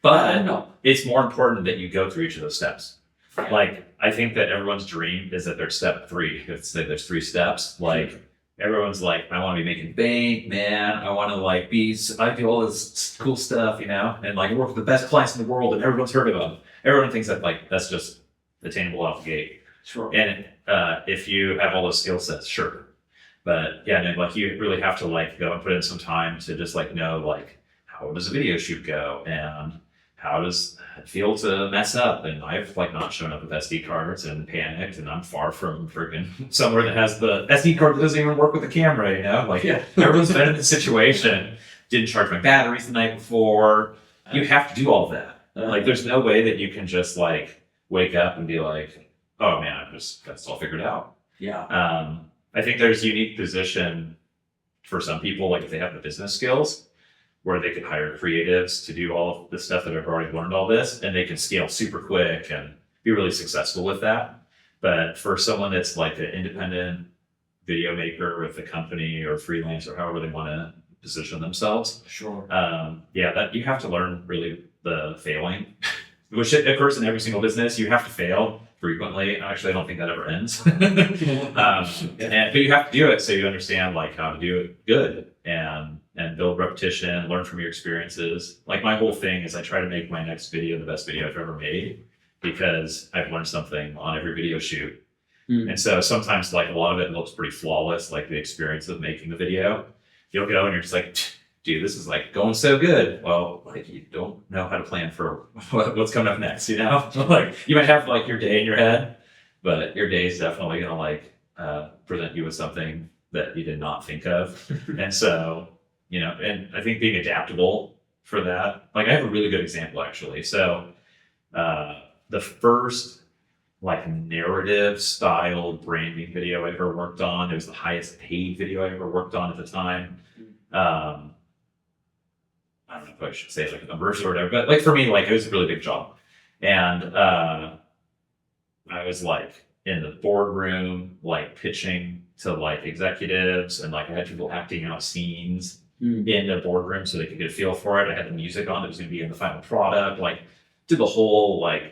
S2: But I don't know.
S1: It's more important that you go through each of those steps. Like, I think that everyone's dream is that there's step 3. It's like there's 3 steps. Like, everyone's like, I want to be making bank, man. I want to like I do all this cool stuff, you know, and like work with the best clients in the world, and everyone's heard of them. Everyone thinks that like that's just attainable out the gate. And if you have all those skill sets, sure. But like you really have to like go and put in some time to just like know like, how does a video shoot go, and how does it feel to mess up? And I've like not shown up with SD cards and panicked, and I'm far from freaking somewhere that has the SD card that doesn't even work with the camera, you know? Like everyone's been in this situation. Didn't charge my batteries the night before. You have to do all of that. Like there's no way that you can just like wake up and be like, oh man, I've just got this all figured out. I think there's a unique position for some people, like if they have the business skills, where they could hire creatives to do all of the stuff that have already learned all this, and they can scale super quick and be really successful with that. But for someone that's like an independent video maker with a company or freelance or however they want to position themselves, that you have to learn really the failing, which occurs in every single business. You have to fail frequently. Actually, I don't think that ever ends. But you have to do it so you understand like how to do it good and build repetition, learn from your experiences. Like my whole thing is I try to make my next video the best video I've ever made, because I've learned something on every video shoot. And so sometimes like a lot of it looks pretty flawless, like the experience of making the video. You'll go and you're just like, dude, this is like going so good. Well, like you don't know how to plan for what's coming up next, you know? Like you might have like your day in your head, but your day is definitely gonna like present you with something that you did not think of. And so, you know, and I think being adaptable for that, like I have a really good example actually. So the first like narrative style branding video I ever worked on, it was the highest paid video I ever worked on at the time. I don't know if I should say like numbers or whatever, but like for me, like it was a really big job. And I was like in the boardroom, like pitching to like executives, and like I had people acting out scenes in the boardroom so they could get a feel for it. I had the music on that was going to be in the final product, like did the whole like,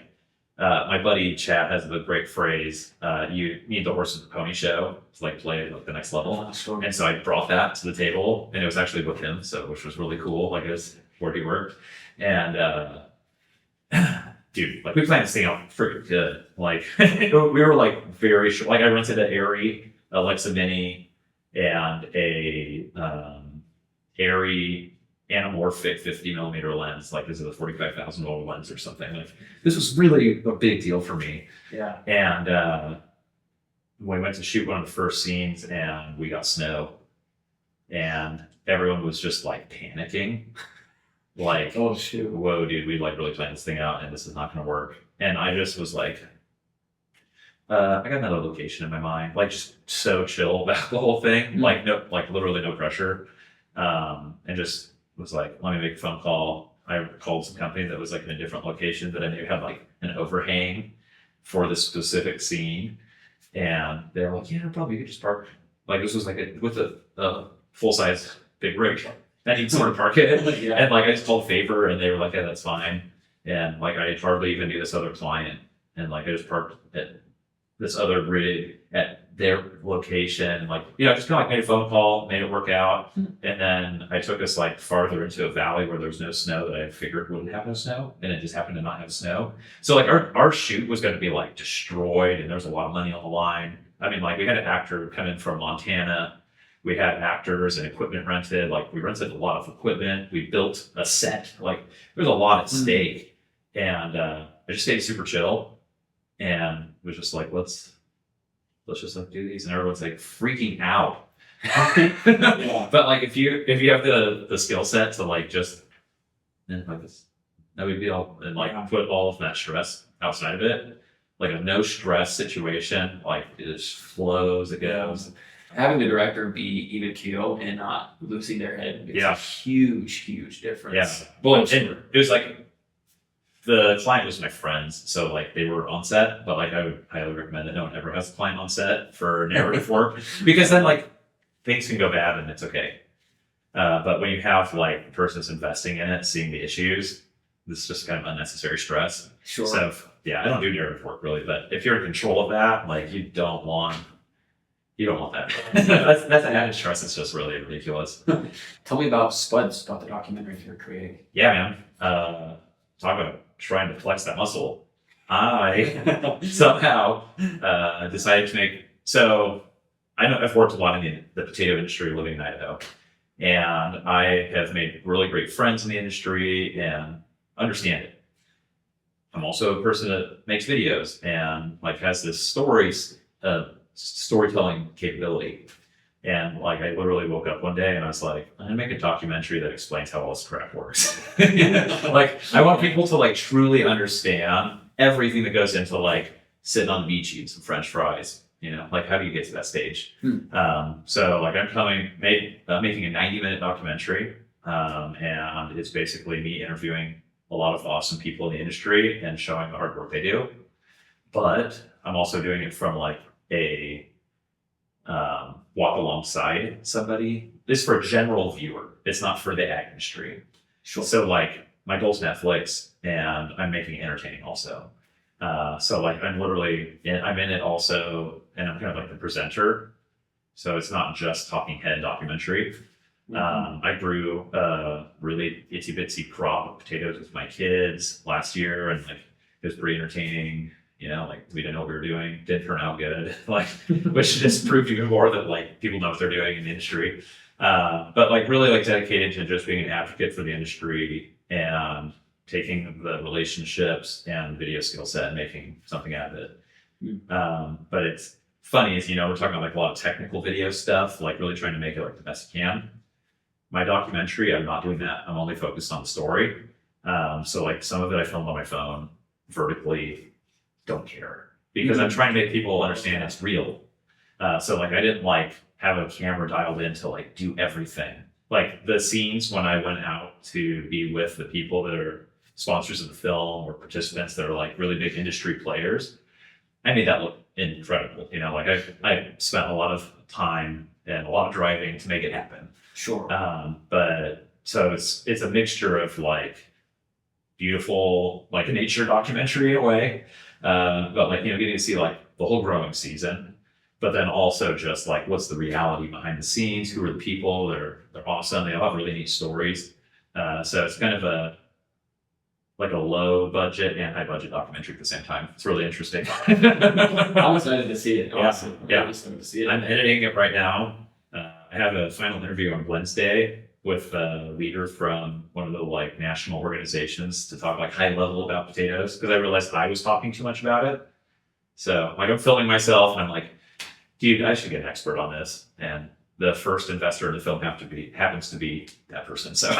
S1: my buddy Chad has the great phrase, you need the horse and the pony show to like play like the next level. And so I brought that to the table, and it was actually with him, so which was really cool. Like it was where he worked. And dude, like we planned this thing out pretty good. Like we were like very short. Like I rented an Arri Alexa Mini and a Arri anamorphic 50 millimeter lens. Like this is a $45,000 lens or something. Like this was really a big deal for me.
S2: Yeah.
S1: And we went to shoot one of the first scenes, and we got snow, and everyone was just like panicking. Like,
S2: Oh shoot.
S1: whoa, dude, we like really planned this thing out, and this is not going to work. And I just was like, I got another location in my mind, like just so chill about the whole thing, like no, like literally no pressure, and just was like, let me make a phone call. I called some company that was like in a different location that I knew had like an overhang for this specific scene, and they were like, yeah, no problem, you could just park. Like this was like with a full size big rig. I need somewhere to park it. And like I just called Favor, and they were like, yeah, that's fine. And like I hardly even knew this other client, and like I just parked at this other rig at their location, like, you know, just kind of like made a phone call, made it work out. And then I took us like farther into a valley where there was no snow that I figured wouldn't have no snow, and it just happened to not have snow. So like our shoot was going to be like destroyed, and there was a lot of money on the line. I mean, like we had an actor come in from Montana. We had actors and equipment rented. Like we rented a lot of equipment. We built a set. Like there was a lot at stake. And I just stayed super chill, and was just like, let's just like do these. And everyone's like freaking out. But like if you have the skill set to like just like this, no big deal, and like put all of that stress outside of it, like a no stress situation, like it just flows, it goes.
S5: Having the director be even keel and not losing their head makes a huge difference.
S1: Yeah. Well, and it was like the client was my friends, so like they were on set, but like I would highly recommend that no one ever has a client on set for narrative work, because then like things can go bad and it's okay. But when you have like the person that's investing in it, seeing the issues, this is just kind of unnecessary stress.
S5: Sure.
S1: So yeah, I don't do narrative work really, but if you're in control of that, like you don't want that. that's an added stress. It's just really ridiculous.
S5: Tell me about Spuds, about the documentary you're creating.
S1: Yeah, man. Talk about trying to flex that muscle. I somehow decided to make. So I know I've worked a lot in the potato industry living in Idaho, and I have made really great friends in the industry and understand it. I'm also a person that makes videos and like has this storytelling capability. And like I literally woke up one day and I was like, I'm gonna make a documentary that explains how all this crap works. Like I want people to like truly understand everything that goes into like sitting on the beach eating some French fries. You know, like how do you get to that stage? So like I'm making a 90-minute documentary, and it's basically me interviewing a lot of awesome people in the industry and showing the hard work they do. But I'm also doing it from like a walk alongside somebody. It's for a general viewer. It's not for the ag industry.
S5: Sure.
S1: So like my goal's Netflix, and I'm making it entertaining also. So like I'm in it also, and I'm kind of like the presenter. So it's not just talking head documentary. I grew a really itsy bitsy crop of potatoes with my kids last year, and like it was pretty entertaining. You know, like we didn't know what we were doing, didn't turn out good, like which just proved even more that like people know what they're doing in the industry. But like really like dedicated to just being an advocate for the industry and taking the relationships and video skill set and making something out of it. But it's funny is, we're talking about like a lot of technical video stuff, like really trying to make it like the best you can. My documentary, I'm not doing that. I'm only focused on the story. So like some of it I filmed on my phone vertically, don't care because I'm trying to make people understand it's real. So like I didn't like have a camera dialed in to like do everything. Like the scenes when I went out to be with the people that are sponsors of the film or participants that are like really big industry players, I made that look incredible. Like I spent a lot of time and a lot of driving to make it happen.
S5: Sure.
S1: But so it's a mixture of like beautiful, like a nature documentary in a way, but like, getting to see like the whole growing season, but then also just like, what's the reality behind the scenes? Who are the people? They're awesome. They all have really neat stories. So it's kind of a low budget and high budget documentary at the same time. It's really interesting.
S5: I'm excited to see it. Awesome.
S1: Yeah.
S5: I'm excited to see it.
S1: I'm editing it right now. I have a final interview on Wednesday with a leader from one of the like national organizations to talk like high level about potatoes because I realized I was talking too much about it. So like I'm filming myself and I'm like, dude, I should get an expert on this. And the first investor in the film happens to be that person. So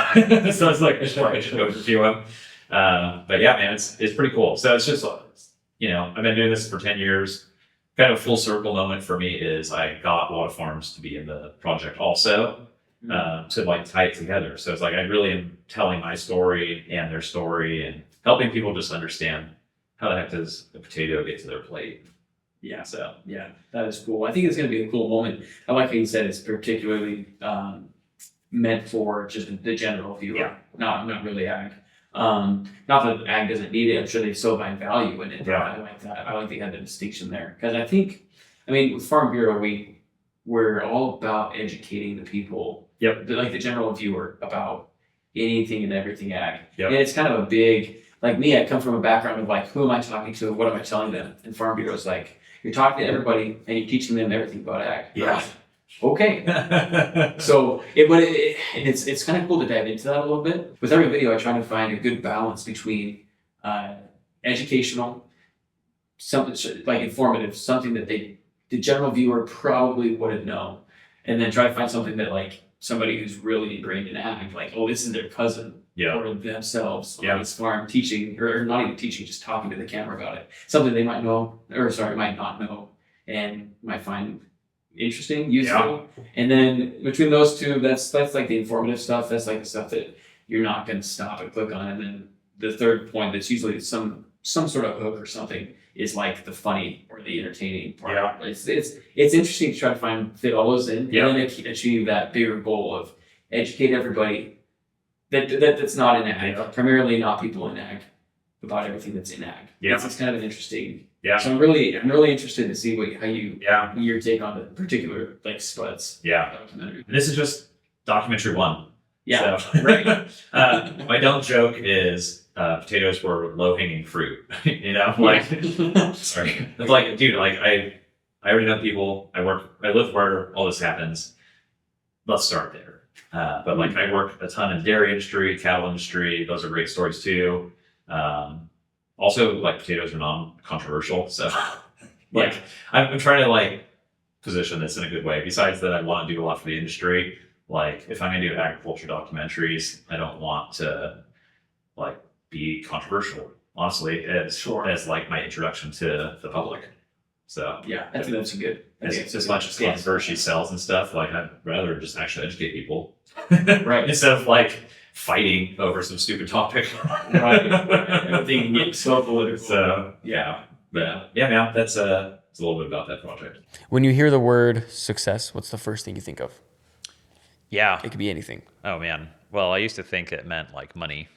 S1: so it's like I should go interview him. But yeah, man, it's pretty cool. So it's just I've been doing this for 10 years. Kind of a full circle moment for me is I got a lot of farms to be in the project also. To like tie it together. So it's like I really am telling my story and their story and helping people just understand how the heck does a potato get to their plate.
S5: Yeah. So yeah, that is cool. I think it's going to be a cool moment. I like how you said it's particularly meant for just the general viewer.
S1: Yeah.
S5: Not really ag. Not that ag doesn't need it. I'm sure they still find value in it.
S1: Yeah.
S5: I like that. I like that you had the distinction there because I mean, with Farm Bureau, we're all about educating the people.
S1: Yep.
S5: Like the general viewer about anything and everything ag.
S1: Yep.
S5: And it's kind of a big, like me, I come from a background of like, who am I talking to? What am I telling them? And Farm Bureau is like, you're talking to everybody and you're teaching them everything about ag.
S1: Yeah.
S5: Okay. So it's kind of cool to dive into that a little bit. With every video, I try to find a good balance between educational, something like informative, something that the general viewer probably wouldn't know, and then try to find something that like somebody who's really ingrained in ag, like, oh, this is their cousin or themselves on this farm teaching, or not even teaching, just talking to the camera about it. Something they might know, might not know, and might find interesting, useful. And then between those two, that's like the informative stuff. That's like the stuff that you're not going to stop and click on. And then the third point, that's usually some sort of hook or something, is like the funny or the entertaining part.
S1: Yeah.
S5: It's interesting to try to fit all those in, and then achieve that bigger goal of educate everybody that's not in ag, primarily not people in ag, about everything that's in ag.
S1: Yeah.
S5: It's kind of an interesting.
S1: Yeah.
S5: So I'm really interested to see your take on the particular like Spuds documentary.
S1: This is just documentary one.
S5: Yeah.
S1: So, right. My dumb joke is potatoes were low hanging fruit. Like sorry. It's like, dude, like I already know people. I live where all this happens. Let's start there. But like I work a ton in dairy industry, cattle industry. Those are great stories too. Also, like potatoes are non-controversial, so like I'm trying to like position this in a good way. Besides that, I want to do a lot for the industry. Like if I'm gonna do agriculture documentaries, I don't want to like be controversial. Honestly, as like my introduction to the public. So
S5: yeah, I think that's good.
S1: As much as controversy sells and stuff, like I'd rather just actually educate people,
S5: right? Instead
S1: of like fighting over some stupid topic.
S5: Right. Everything gets so political.
S1: So yeah, man, that's a little bit about that project.
S2: When you hear the word success, what's the first thing you think of?
S1: Yeah,
S2: it could be anything.
S1: Oh man, well, I used to think it meant like money.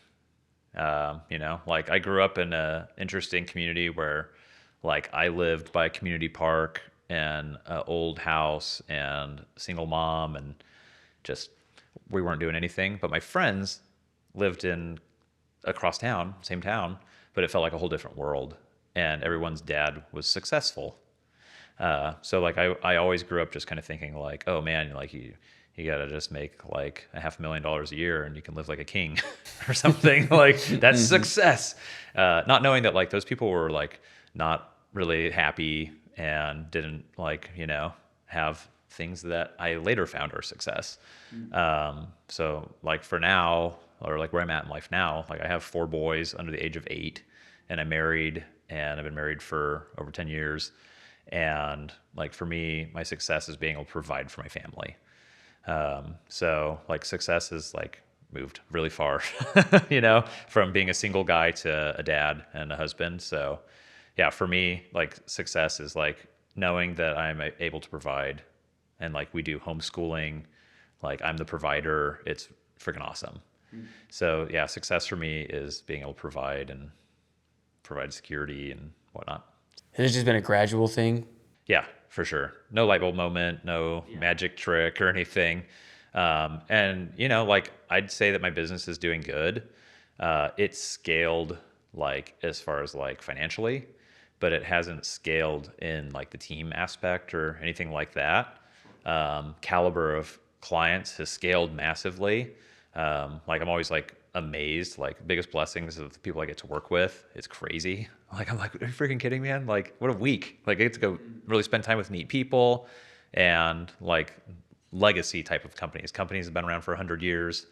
S1: Like I grew up in a interesting community where like I lived by a community park and an old house and single mom, and just we weren't doing anything. But my friends lived across town, same town, but it felt like a whole different world. And everyone's dad was successful. So like I always grew up just kind of thinking like, oh man, like you got to just make like $500,000 a year and you can live like a king or something. Like that's success. Not knowing that like those people were like not really happy and didn't like, have things that I later found are success. So like for now, or like where I'm at in life now, like I have 4 boys under the age of 8 and I'm married and I've been married for over 10 years. And like for me, my success is being able to provide for my family. So like success is like moved really far, from being a single guy to a dad and a husband. So yeah, for me, like success is like knowing that I'm able to provide, and like we do homeschooling, like I'm the provider. It's freaking awesome. So yeah, success for me is being able to provide and provide security and whatnot.
S2: Has it just been a gradual thing?
S1: Yeah, for sure. No light bulb moment, no magic trick or anything. And like I'd say that my business is doing good. It's scaled like as far as like financially, but it hasn't scaled in like the team aspect or anything like that. Caliber of clients has scaled massively. Like I'm always like amazed, like biggest blessings of the people I get to work with. It's crazy. Like, I'm like, are you freaking kidding me, man? Like what a week. Like I get to go really spend time with neat people and like legacy type of companies. Companies have been around for 100 years,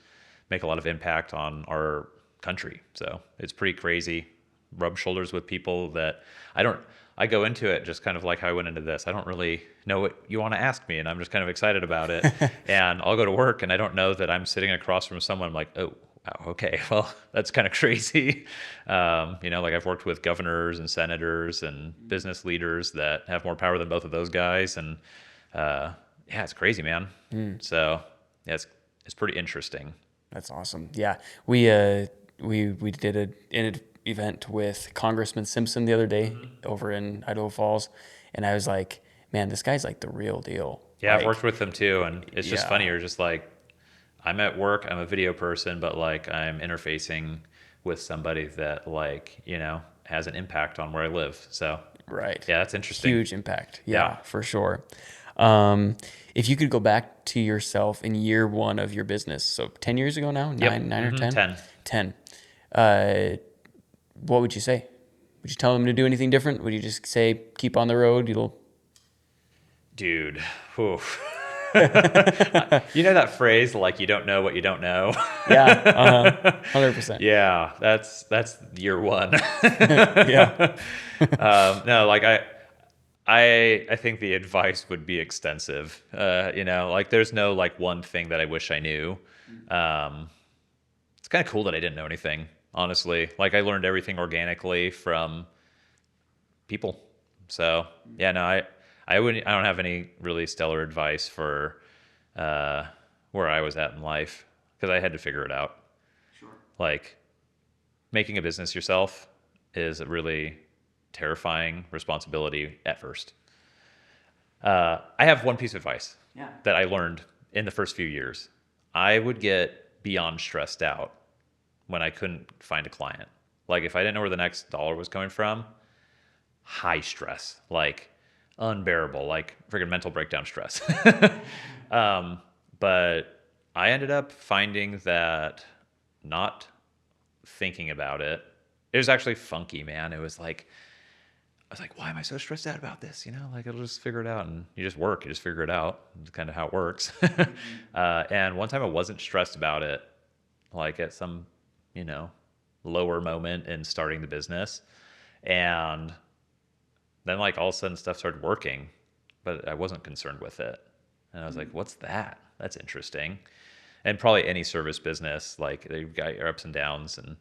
S1: make a lot of impact on our country. So it's pretty crazy. Rub shoulders with people that I go into it just kind of like how I went into this. I don't really know what you want to ask me, and I'm just kind of excited about it. And I'll go to work, and I don't know that I'm sitting across from someone. I'm like, oh, wow, okay, well, that's kind of crazy. Like I've worked with governors and senators and business leaders that have more power than both of those guys, and yeah, it's crazy, man. So yeah, it's pretty interesting.
S2: That's awesome. Yeah, we did an event with Congressman Simpson the other day over in Idaho Falls, and I was like, man, this guy's like the real deal.
S1: Yeah,
S2: like,
S1: I've worked with them too, and it's just
S2: Yeah.
S1: funny. You're just like, I'm at work, I'm a video person, but like I'm interfacing with somebody that like, has an impact on where I live. So
S2: Right.
S1: yeah, that's interesting.
S2: Huge impact. Yeah,
S1: Yeah.
S2: for sure. If you could go back to yourself in year 1 of your business, so 10 years ago now,
S1: Yep.
S2: nine or 10?
S1: 10.
S2: 10. What would you say? Would you tell them to do anything different? Would you just say, keep on the road?
S1: Dude. Whew. You know that phrase, like you don't know what you don't know?
S2: Yeah, 100%.
S1: Yeah, that's year 1.
S2: Yeah.
S1: No, like I think the advice would be extensive. Like there's no like one thing that I wish I knew. It's kind of cool that I didn't know anything, honestly. Like I learned everything organically from people. So yeah, no, I don't have any really stellar advice for where I was at in life, because I had to figure it out.
S5: Sure.
S1: Like making a business yourself is a really terrifying responsibility at first. I have one piece of advice that I learned in the first few years. I would get beyond stressed out when I couldn't find a client. Like if I didn't know where the next dollar was coming from, high stress, like unbearable, like freaking mental breakdown stress. But I ended up finding that not thinking about it, it was actually funky, man. It was like, I was like, why am I so stressed out about this? Like I'll just figure it out, and you just figure it out. It's kind of how it works. And one time I wasn't stressed about it, like at some, lower moment in starting the business. And then like all of a sudden stuff started working, but I wasn't concerned with it. And I was like, what's that? That's interesting. And probably any service business, like they've got your ups and downs, and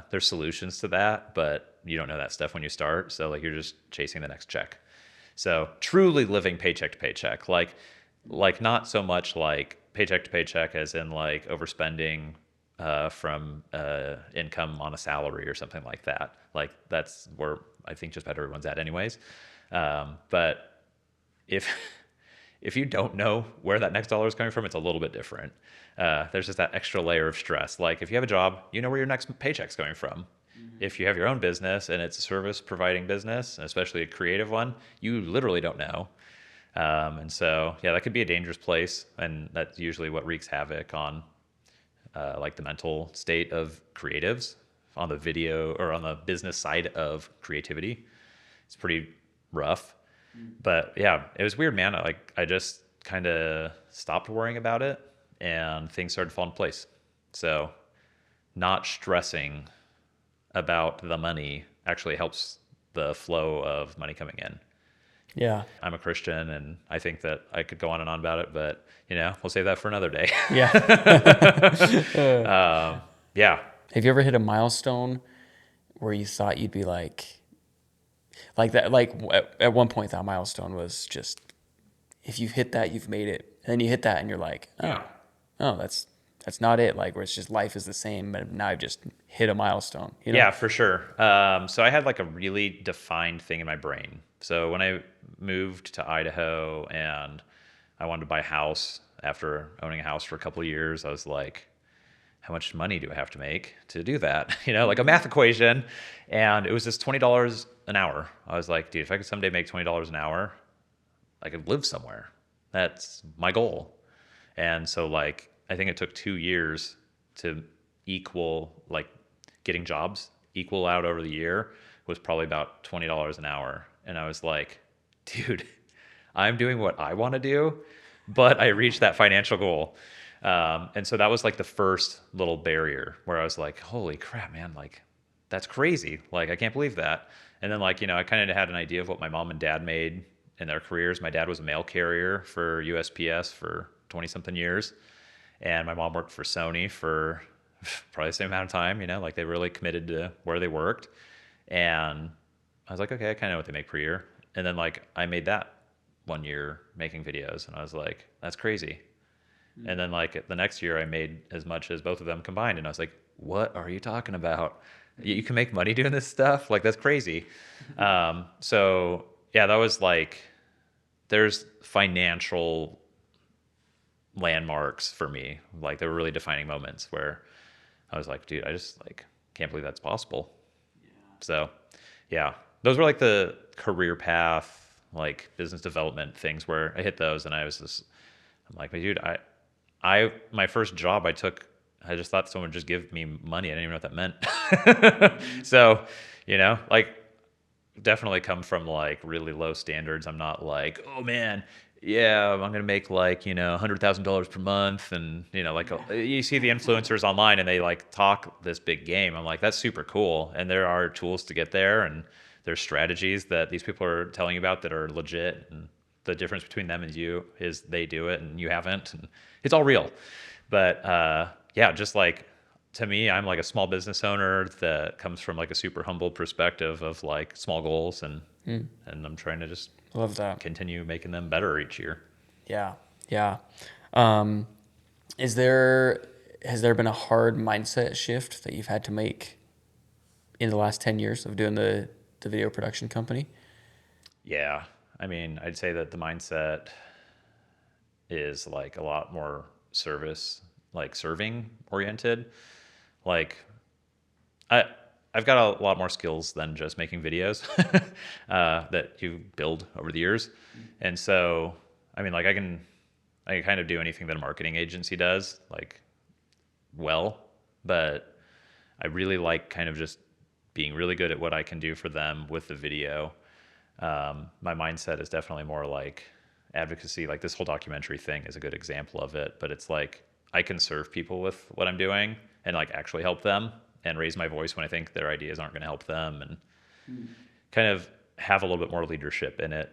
S1: there's solutions to that, but you don't know that stuff when you start. So like you're just chasing the next check. So truly living paycheck to paycheck, like not so much like paycheck to paycheck as in like overspending from income on a salary or something like that. Like that's where I think just about everyone's at anyways. But if you don't know where that next dollar is coming from, it's a little bit different. There's just that extra layer of stress. Like if you have a job, you know where your next paycheck's coming from. If you have your own business and it's a service providing business, especially a creative one, you literally don't know. And so, yeah, that could be a dangerous place. And that's usually what wreaks havoc on like the mental state of creatives on the video or on the business side of creativity. It's pretty rough. But yeah, it was weird, man. I just kind of stopped worrying about it and things started to fall in place. So not stressing about the money actually helps the flow of money coming in.
S2: Yeah.
S1: I'm a Christian and I think that I could go on and on about it, but we'll save that for another day.
S2: Yeah.
S1: Yeah.
S2: Have you ever hit a milestone where you thought you'd be like that? Like at one point, that milestone was just, if you've hit that, you've made it. And then you hit that and you're like, oh, that's not it. Like, where it's just life is the same, but now I've just hit a milestone. You know?
S1: Yeah, for sure. So I had like a really defined thing in my brain. So when I moved to Idaho and I wanted to buy a house after owning a house for a couple of years, I was like, how much money do I have to make to do that? Like a math equation. And it was just $20 an hour. I was like, dude, if I could someday make $20 an hour, I could live somewhere. That's my goal. And so like, I think it took 2 years to equal, like getting jobs equal out over the year was probably about $20 an hour. And I was like, dude, I'm doing what I want to do, but I reached that financial goal. And so that was like the first little barrier where I was like, holy crap, man, like that's crazy. Like, I can't believe that. And then like, I kind of had an idea of what my mom and dad made in their careers. My dad was a mail carrier for USPS for 20 something years. And my mom worked for Sony for probably the same amount of time, like they really committed to where they worked. And I was like, okay, I kind of know what they make per year. And then like, I made that 1 year making videos and I was like, that's crazy. And then like the next year I made as much as both of them combined. And I was like, what are you talking about? You can make money doing this stuff? Like, that's crazy. So yeah, that was like, there's financial landmarks for me. Like, they were really defining moments where I was like, dude, I just like can't believe that's possible. Yeah. So yeah, those were like the career path, like business development things where I hit those and I'm like, dude, my first job I just thought someone would just give me money. I didn't even know what that meant. So, like definitely come from like really low standards. I'm not like, oh man, yeah, I'm going to make like, $100,000 per month. And, like you see the influencers online and they like talk this big game. I'm like, that's super cool. And there are tools to get there. And there's strategies that these people are telling you about that are legit. And the difference between them and you is they do it and you haven't. And it's all real. But yeah, just like, to me, I'm like a small business owner that comes from like a super humble perspective of like small goals. And I'm trying to just
S2: Love that.
S1: continue making them better each year.
S2: Yeah. Yeah. Has there been a hard mindset shift that you've had to make in the last 10 years of doing the video production company?
S1: Yeah. I mean, I'd say that the mindset is like a lot more serving oriented. Like I've got a lot more skills than just making videos that you build over the years. And so, I mean, like I can kind of do anything that a marketing agency does, like, well, but I really like kind of just being really good at what I can do for them with the video. My mindset is definitely more like advocacy. Like, this whole documentary thing is a good example of it, but it's like I can serve people with what I'm doing and like actually help them and raise my voice when I think their ideas aren't going to help them, and kind of have a little bit more leadership in it.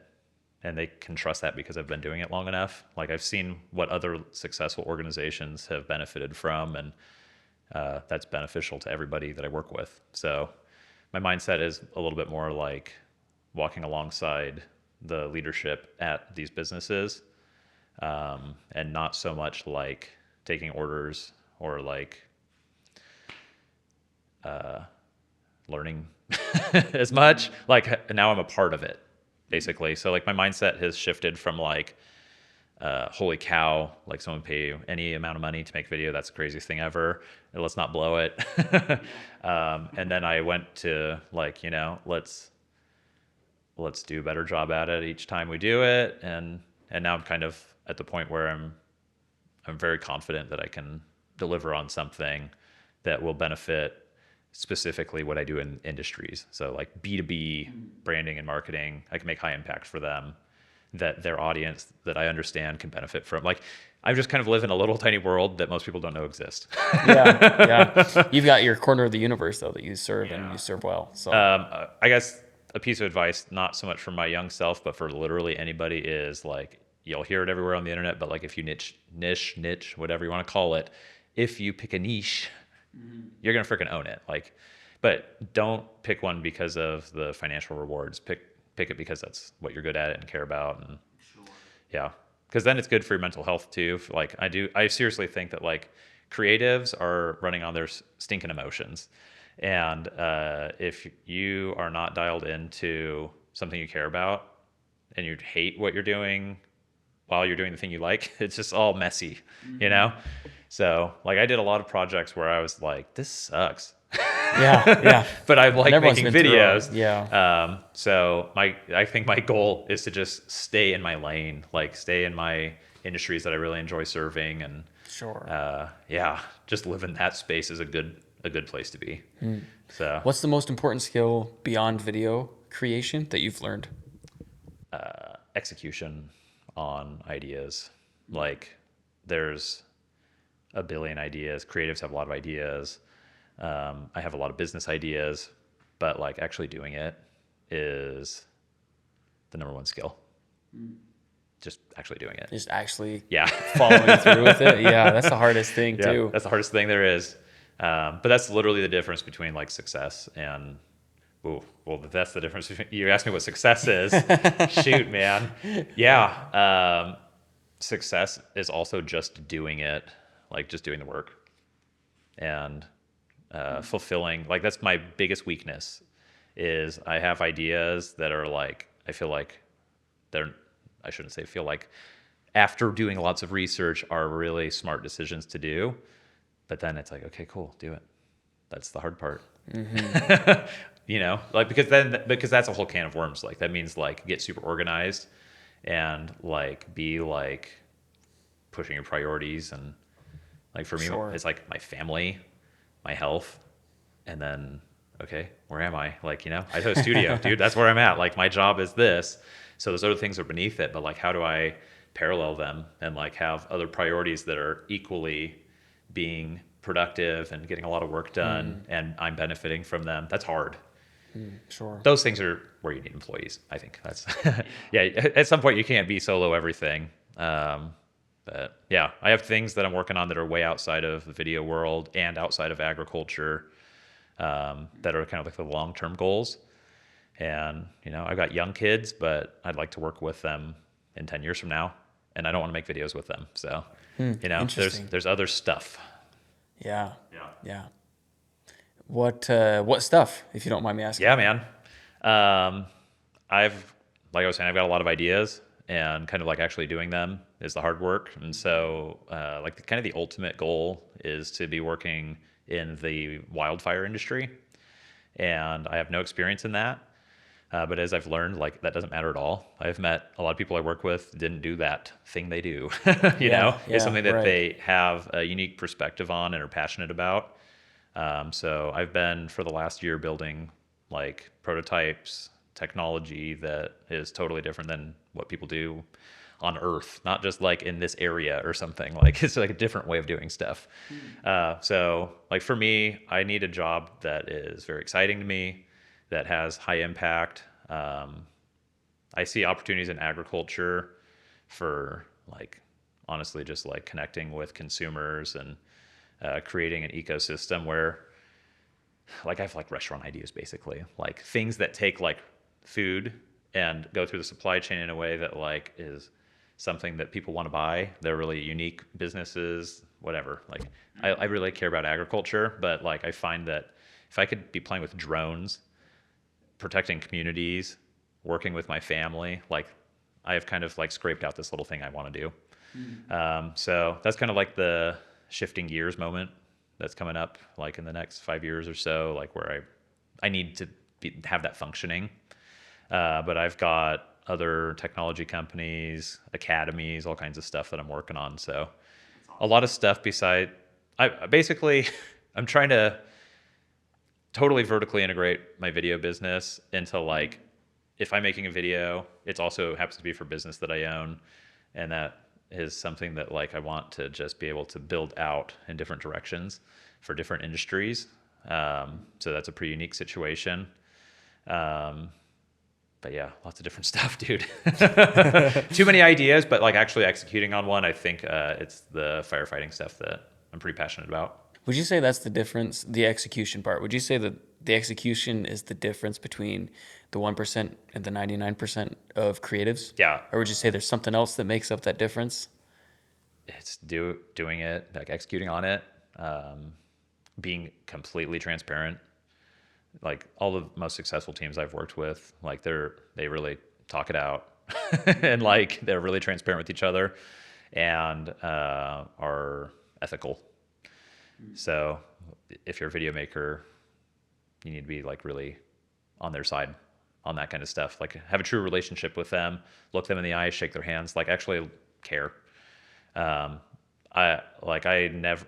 S1: And they can trust that because I've been doing it long enough. Like, I've seen what other successful organizations have benefited from, and that's beneficial to everybody that I work with. So my mindset is a little bit more like walking alongside the leadership at these businesses, and not so much like taking orders or like learning as much. Like, now I'm a part of it, basically. So like my mindset has shifted from like, holy cow, like someone pay you any amount of money to make video, that's the craziest thing ever, and let's not blow it. And then I went to like, let's do a better job at it each time we do it, and And now I'm kind of at the point where I'm very confident that I can deliver on something that will benefit specifically what I do in industries. So like B2B branding and marketing, I can make high impact for them, that their audience that I understand can benefit from. Like, I just kind of live in a little tiny world that most people don't know exists.
S2: Yeah. You've got your corner of the universe though that you serve, and you serve well. So
S1: I guess a piece of advice, not so much for my young self, but for literally anybody, is like, you'll hear it everywhere on the internet, but like if you niche, whatever you want to call it, if you pick a niche, you're going to freaking own it. Like, but don't pick one because of the financial rewards. Pick it because that's what you're good at and care about. And yeah, because then it's good for your mental health too. Like I seriously think that like creatives are running on their stinking emotions. And if you are not dialed into something you care about and you hate what you're doing while you're doing the thing you like, it's just all messy, you know? So like I did a lot of projects where I was like, this sucks.
S2: yeah.
S1: But I like
S2: Everyone's
S1: making
S2: been through
S1: videos.
S2: it. Yeah.
S1: So I think my goal is to just stay in my lane, like stay in my industries that I really enjoy serving, and
S2: Sure.
S1: just live in that space is a good place to be. So
S2: What's the most important skill beyond video creation that you've learned?
S1: execution on ideas. Like there's a billion ideas. Creatives have a lot of ideas. I have a lot of business ideas, but like actually doing it is the number one skill. Just actually doing it.
S2: Just actually
S1: Yeah.
S2: following through with it. Yeah, that's the hardest thing
S1: Yeah,
S2: too.
S1: that's the hardest thing there is. But that's literally the difference between like success and, well, that's the difference. You asked me what success is. Shoot, man. Yeah. Success is also just doing it, like just doing the work and fulfilling. Like that's my biggest weakness is I have ideas that are like, I feel like I shouldn't say feel like, after doing lots of research are really smart decisions to do. But then it's like, okay, cool, do it. That's the hard part. You know, like because that's a whole can of worms. Like that means like get super organized and like be like pushing your priorities. And like for me,
S2: Sure.
S1: it's like my family, my health, and then, okay, where am I? Like, you know, Idaho Studio, dude, that's where I'm at. Like my job is this. So those other things are beneath it, but like, how do I parallel them and like have other priorities that are equally being productive and getting a lot of work done and I'm benefiting from them? That's hard.
S2: Sure.
S1: Those things are where you need employees. I think that's, yeah, at some point you can't be solo everything. But yeah, I have things that I'm working on that are way outside of the video world and outside of agriculture, that are kind of like the long-term goals. And, you know, I've got young kids, but I'd like to work with them in 10 years from now. And I don't want to make videos with them. So, you know,
S2: Interesting.
S1: there's other stuff.
S2: Yeah.
S1: Yeah.
S2: Yeah. What stuff, if you don't mind me asking?
S1: Yeah, man. Like I was saying, I've got a lot of ideas, and kind of like actually doing them is the hard work. And so, like kind of the ultimate goal is to be working in the wildfire industry. And I have no experience in that. But as I've learned, like that doesn't matter at all. I've met a lot of people I work with didn't do that thing they do. You know, it's something that
S2: right.
S1: they have a unique perspective on and are passionate about. So I've been for the last year building like prototypes, technology that is totally different than what people do on Earth, not just like in this area or something. Like it's like a different way of doing stuff. So like for me, I need a job that is very exciting to me, that has high impact. I see opportunities in agriculture for like, honestly, just like connecting with consumers and creating an ecosystem where like I have like restaurant ideas, basically like things that take like food and go through the supply chain in a way that like is something that people want to buy. They're really unique businesses, whatever. Like I really care about agriculture, but like I find that if I could be playing with drones, protecting communities, working with my family, like I have kind of like scraped out this little thing I want to do. So that's kind of like the shifting gears moment that's coming up like in the next 5 years or so, like where I need to have that functioning. But I've got other technology companies, academies, all kinds of stuff that I'm working on. So a lot of stuff basically, I'm trying to totally vertically integrate my video business into like, if I'm making a video, it also happens to be for business that I own. And that is something that like I want to just be able to build out in different directions for different industries. So that's a pretty unique situation. But yeah, lots of different stuff, dude. Too many ideas, but like actually executing on one, I think it's the firefighting stuff that I'm pretty passionate about.
S2: Would you say that's the difference, the execution part? Would you say that the execution is the difference between the 1% and the 99% of creatives?
S1: Yeah.
S2: Or would you say there's something else that makes up that difference?
S1: It's doing it, like executing on it, being completely transparent. Like all the most successful teams I've worked with, like they really talk it out and like they're really transparent with each other and are ethical. So if you're a video maker, you need to be like really on their side on that kind of stuff. Like have a true relationship with them, look them in the eyes, shake their hands, like actually care. I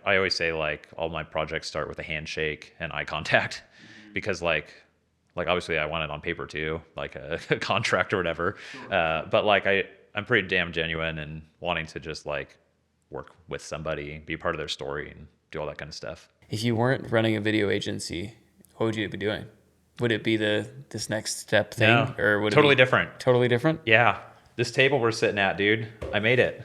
S1: always say like all my projects start with a handshake and eye contact because like obviously I want it on paper too, like a contract or whatever. But like I'm pretty damn genuine and wanting to just like work with somebody, be part of their story and do all that kind of stuff.
S2: If you weren't running a video agency, what would you be doing? Would it be this next step thing?
S1: No,
S2: or would
S1: totally
S2: it be
S1: different.
S2: Totally different?
S1: Yeah. This table we're sitting at, dude, I made it.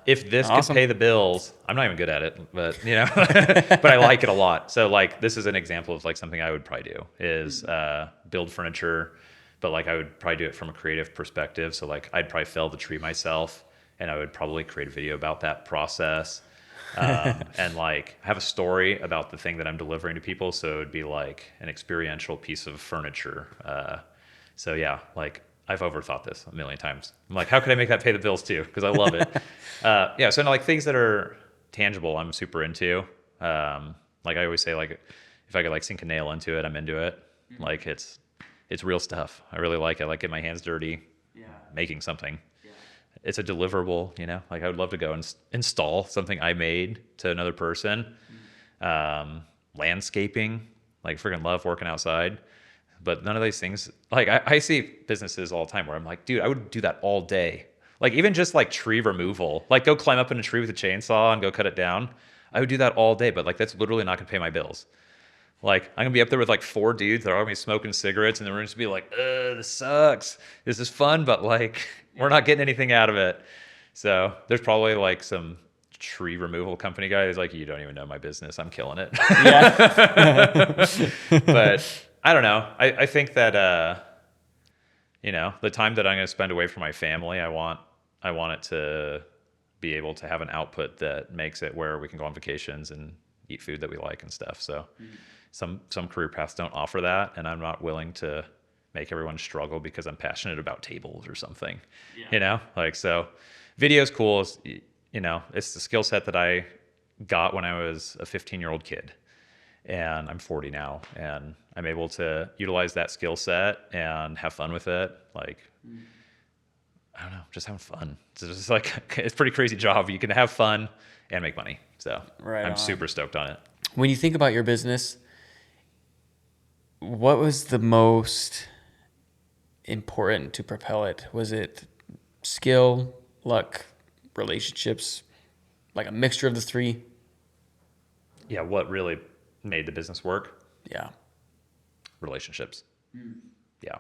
S1: If this
S2: Awesome.
S1: could pay the bills, I'm not even good at it, but you know, but I like it a lot. So like, this is an example of like something I would probably do is, build furniture, but like I would probably do it from a creative perspective. So like, I'd probably fell the tree myself and I would probably create a video about that process. And like have a story about the thing that I'm delivering to people. So it'd be like an experiential piece of furniture. So yeah, like I've overthought this a million times. I'm like, how could I make that pay the bills too? Because I love it. Yeah. So like things that are tangible, I'm super into. Like I always say, like if I could like sink a nail into it, I'm into it. Like it's real stuff. I really like it. I like getting my hands dirty, making something. It's a deliverable, you know, like I would love to go and install something I made to another person. Landscaping, like freaking love working outside, but none of these things, like I see businesses all the time where I'm like, dude, I would do that all day. Like even just like tree removal, like go climb up in a tree with a chainsaw and go cut it down. I would do that all day, but like, that's literally not gonna pay my bills. Like I'm gonna be up there with like 4 dudes that are all gonna be smoking cigarettes and we're gonna just be like, this sucks. This is fun, but like we're not getting anything out of it. So there's probably like some tree removal company guy who's like, you don't even know my business. I'm killing it.
S2: Yeah.
S1: But I don't know. I think that you know, the time that I'm gonna spend away from my family, I want it to be able to have an output that makes it where we can go on vacations and eat food that we like and stuff. So some career paths don't offer that, and I'm not willing to make everyone struggle because I'm passionate about tables or something. You know, like, so video's cool. It's, you know, it's the skill set that I got when I was a 15-year-old kid, and I'm 40 now, and I'm able to utilize that skill set and have fun with it. Like, I don't know, just having fun. It's just like, it's a pretty crazy job. You can have fun and make money. So
S2: Right
S1: I'm
S2: on.
S1: super stoked on it.
S2: When you think about your business, what was the most important to propel it? Was it skill, luck, relationships, like a mixture of the three?
S1: Yeah, what really made the business work?
S2: Yeah.
S1: Relationships. Yeah.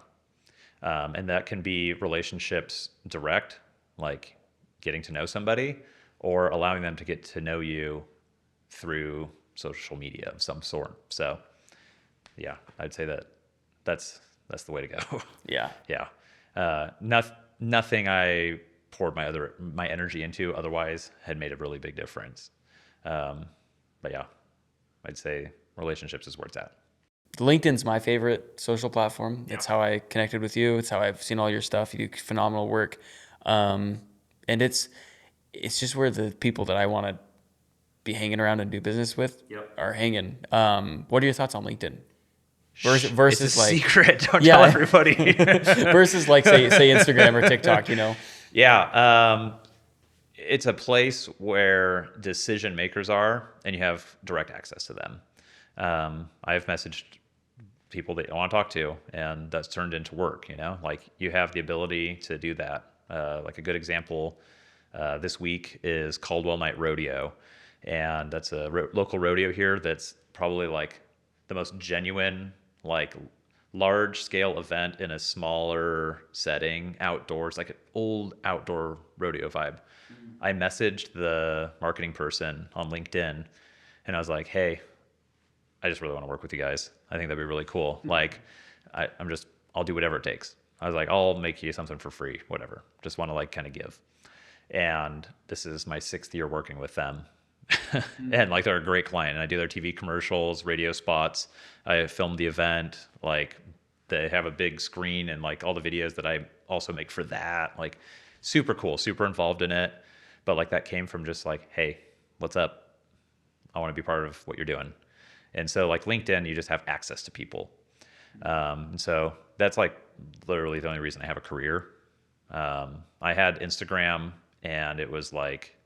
S1: And that can be relationships direct, like getting to know somebody, or allowing them to get to know you through social media of some sort. So yeah, I'd say that's the way to go.
S2: Yeah.
S1: Yeah. Nothing I poured my energy into otherwise had made a really big difference. But yeah, I'd say relationships is where it's at.
S2: LinkedIn's my favorite social platform. It's how I connected with you. It's how I've seen all your stuff. You do phenomenal work. And it's just where the people that I want to be hanging around and do business with are hanging. What are your thoughts on LinkedIn? versus
S1: it's a
S2: like
S1: secret. Don't
S2: Yeah.
S1: tell everybody.
S2: versus like say Instagram or TikTok,
S1: Yeah. It's a place where decision makers are, and you have direct access to them. I've messaged people that you want to talk to, and that's turned into work. Like you have the ability to do that. Like a good example this week is Caldwell Night Rodeo, and that's a local rodeo here. That's probably like the most genuine, like large scale event in a smaller setting, outdoors, like an old outdoor rodeo vibe. I messaged the marketing person on LinkedIn, and I was like, hey, I just really want to work with you guys. I think that'd be really cool. Like, I'll do whatever it takes. I was like, I'll make you something for free, whatever. Just want to like kind of give. And this is my 6th year working with them. And like, they're a great client, and I do their TV commercials, radio spots. I filmed the event. Like, they have a big screen and like all the videos that I also make for that. Like, super cool, super involved in it. But like, that came from just like, hey, what's up? I want to be part of what you're doing. And so like LinkedIn, you just have access to people. And so that's like literally the only reason I have a career. I had Instagram, and it was like,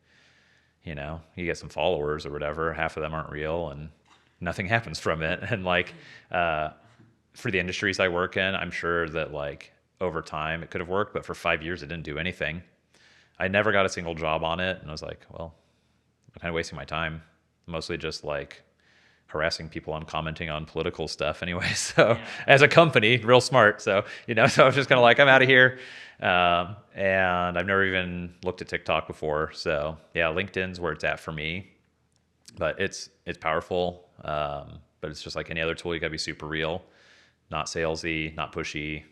S1: you get some followers or whatever. Half of them aren't real, and nothing happens from it. And like, for the industries I work in, I'm sure that like over time it could have worked, but for 5 years it didn't do anything. I never got a single job on it. And I was like, well, I'm kind of wasting my time. Mostly just like harassing people on commenting on political stuff anyway. So as a company, real smart. So, so I was just kind of like, I'm out of here. And I've never even looked at TikTok before. So yeah, LinkedIn's where it's at for me, but it's powerful. But it's just like any other tool. You gotta be super real, not salesy, not pushy.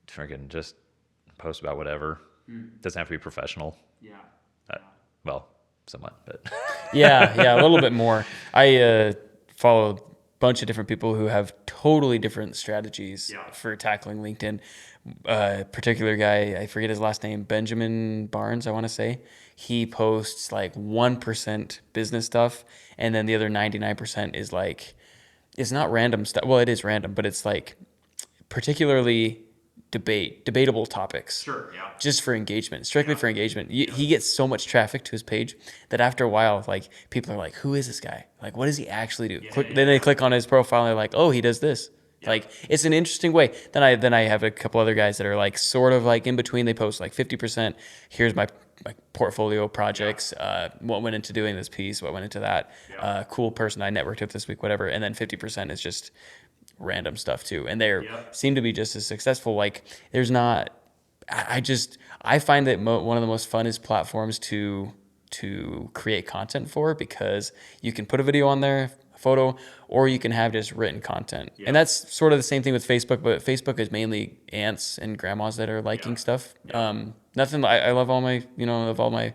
S1: Freaking just post about whatever. Doesn't have to be professional. Well, somewhat, but
S2: yeah, a little bit more. I follow a bunch of different people who have totally different strategies for tackling LinkedIn. Particular guy, I forget his last name, Benjamin Barnes, I want to say. He posts like 1% business stuff, and then the other 99% is like, it's not random stuff. Well, it is random, but it's like particularly debatable topics.
S5: Sure, yeah.
S2: Just for engagement, strictly for engagement. He gets so much traffic to his page that after a while, like, people are like, who is this guy? Like, what does he actually do? Then they click on his profile and they're like, oh, he does this. Like, it's an interesting way. Then I have a couple other guys that are like sort of like in between. They post like 50%. Here's my portfolio projects. What went into doing this piece? What went into that? Cool person I networked with this week, whatever. And then 50% is just random stuff too. And they seem to be just as successful. Like, there's not. I find that one of the most funnest platforms to create content for, because you can put a video on there, a photo, or you can have just written content. And that's sort of the same thing with Facebook, but Facebook is mainly aunts and grandmas that are liking stuff. Nothing. I love all my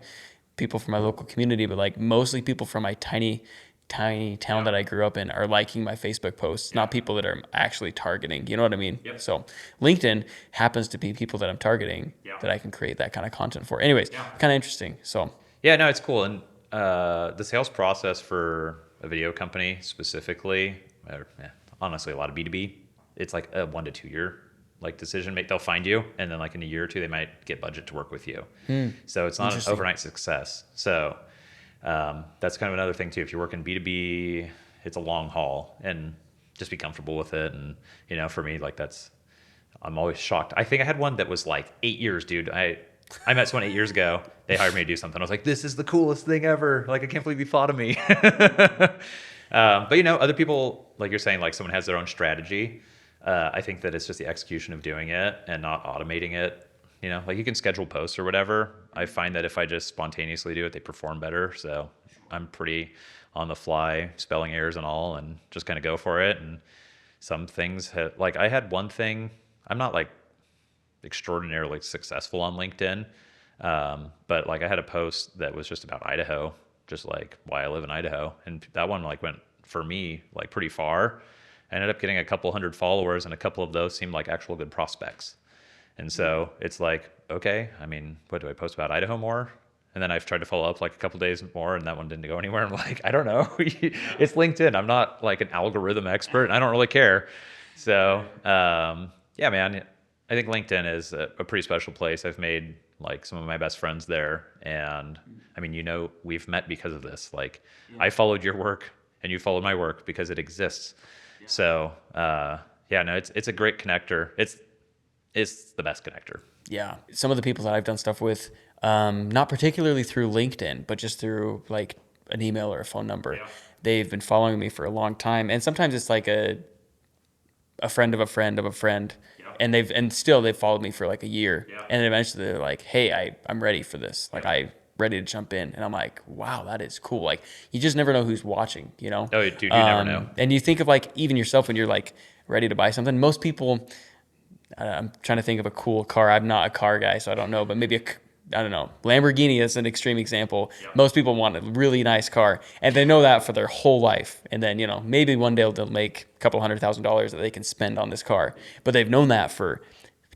S2: people from my local community, but like mostly people from my tiny town that I grew up in are liking my Facebook posts, not people that are actually targeting. You know what I mean? So LinkedIn happens to be people that I'm targeting that I can create that kind of content for. Anyways, kind of interesting. So
S1: yeah, no, it's cool. And the sales process for a video company specifically, honestly, a lot of B2B, it's like a 1 to 2 year like decision make. They'll find you, and then like in a year or two, they might get budget to work with you. So it's not an overnight success. So that's kind of another thing too. If you're working B2B, it's a long haul, and just be comfortable with it. And for me, like I'm always shocked. I think I had one that was like 8 years, dude. I met someone 8 years ago. They hired me to do something. I was like, this is the coolest thing ever. Like, I can't believe you thought of me. But other people, like you're saying, like someone has their own strategy. I think that it's just the execution of doing it and not automating it. Like you can schedule posts or whatever. I find that if I just spontaneously do it, they perform better. So I'm pretty on the fly, spelling errors and all, and just kind of go for it. And some things like I had one thing, I'm not like extraordinarily successful on LinkedIn. But like I had a post that was just about Idaho, just like why I live in Idaho. And that one like went for me like pretty far. I ended up getting a couple hundred followers, and a couple of those seemed like actual good prospects. And so it's like, okay, I mean, what do I post about Idaho more? And then I've tried to follow up like a couple days more, and that one didn't go anywhere. I'm like, I don't know. It's LinkedIn. I'm not like an algorithm expert, and I don't really care. So, yeah, man, I think LinkedIn is a pretty special place. I've made like some of my best friends there. And I mean, we've met because of this. Like, I followed your work and you followed my work because it exists. So, yeah, no, it's a great connector. It's the best connector.
S2: Yeah. Some of the people that I've done stuff with, not particularly through LinkedIn, but just through like an email or a phone number. Yeah. They've been following me for a long time. And sometimes it's like a friend of a friend of a friend. Yeah. And still they've followed me for like a year. Yeah. And then eventually they're like, hey, I'm ready for this. Like, I'm ready to jump in. And I'm like, wow, that is cool. Like, you just never know who's watching, you know?
S1: Oh, dude, you never know.
S2: And you think of like even yourself when you're like ready to buy something. Most people, I'm trying to think of a cool car. I'm not a car guy, so I don't know, but maybe I don't know, Lamborghini is an extreme example. Yeah. Most people want a really nice car, and they know that for their whole life. And then, maybe one day they'll make a couple $100,000 that they can spend on this car, but they've known that for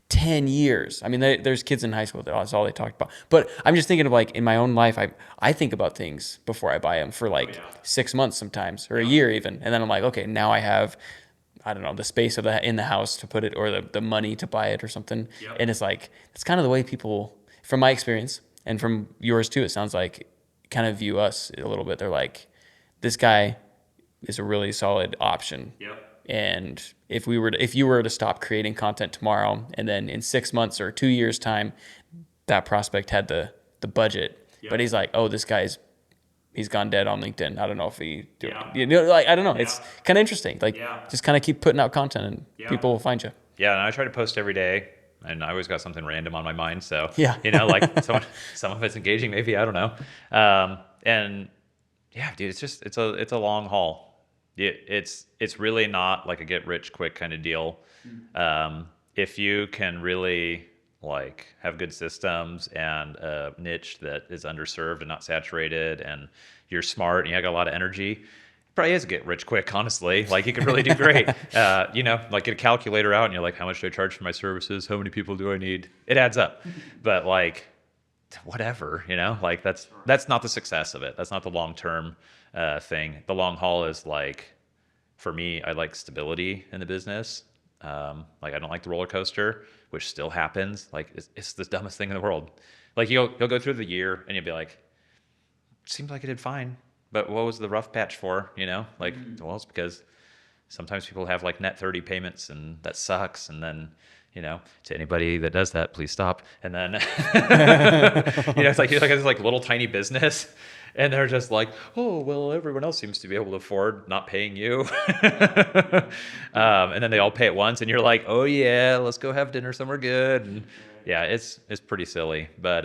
S2: 10 years. I mean, there's kids in high school that's all they talk about. But I'm just thinking of like in my own life, I think about things before I buy them for like 6 months sometimes, or a year even. And then I'm like, okay, now I have, I don't know, the space in the house to put it, or the money to buy it or something. Yep. And it's like, it's kind of the way people, from my experience and from yours too, it sounds like, kind of view us a little bit. They're like, this guy is a really solid option. Yep. And if you were to stop creating content tomorrow, and then in 6 months or 2 years time, that prospect had the budget, but he's like, oh, this guy's, he's gone dead on LinkedIn. I don't know if he do it. Like, I don't know. Yeah. It's kind of interesting. Like, just kind of keep putting out content, and people will find you.
S1: Yeah, and I try to post every day, and I always got something random on my mind. So, like some of it's engaging, maybe, I don't know. And yeah, dude, it's a long haul. It's really not like a get rich quick kind of deal. If you can really like have good systems and a niche that is underserved and not saturated, and you're smart and you got a lot of energy, it probably is a get rich quick, honestly. Like, you could really do great. Like, get a calculator out and you're like, how much do I charge for my services? How many people do I need? It adds up. But like, whatever, like that's not the success of it. That's not the long-term thing. The long haul is like, for me, I like stability in the business. Like, I don't like the roller coaster, which still happens. Like, it's the dumbest thing in the world. Like, you'll go through the year and you'll be like, seems like it did fine, but what was the rough patch for? Like, well, it's because sometimes people have like net 30 payments, and that sucks. And then, to anybody that does that, please stop. And then, it's like, you're like this like little tiny business, and they're just like, oh, well, everyone else seems to be able to afford not paying you. And then they all pay at once, and you're like, oh yeah, let's go have dinner somewhere good. And yeah, it's pretty silly, but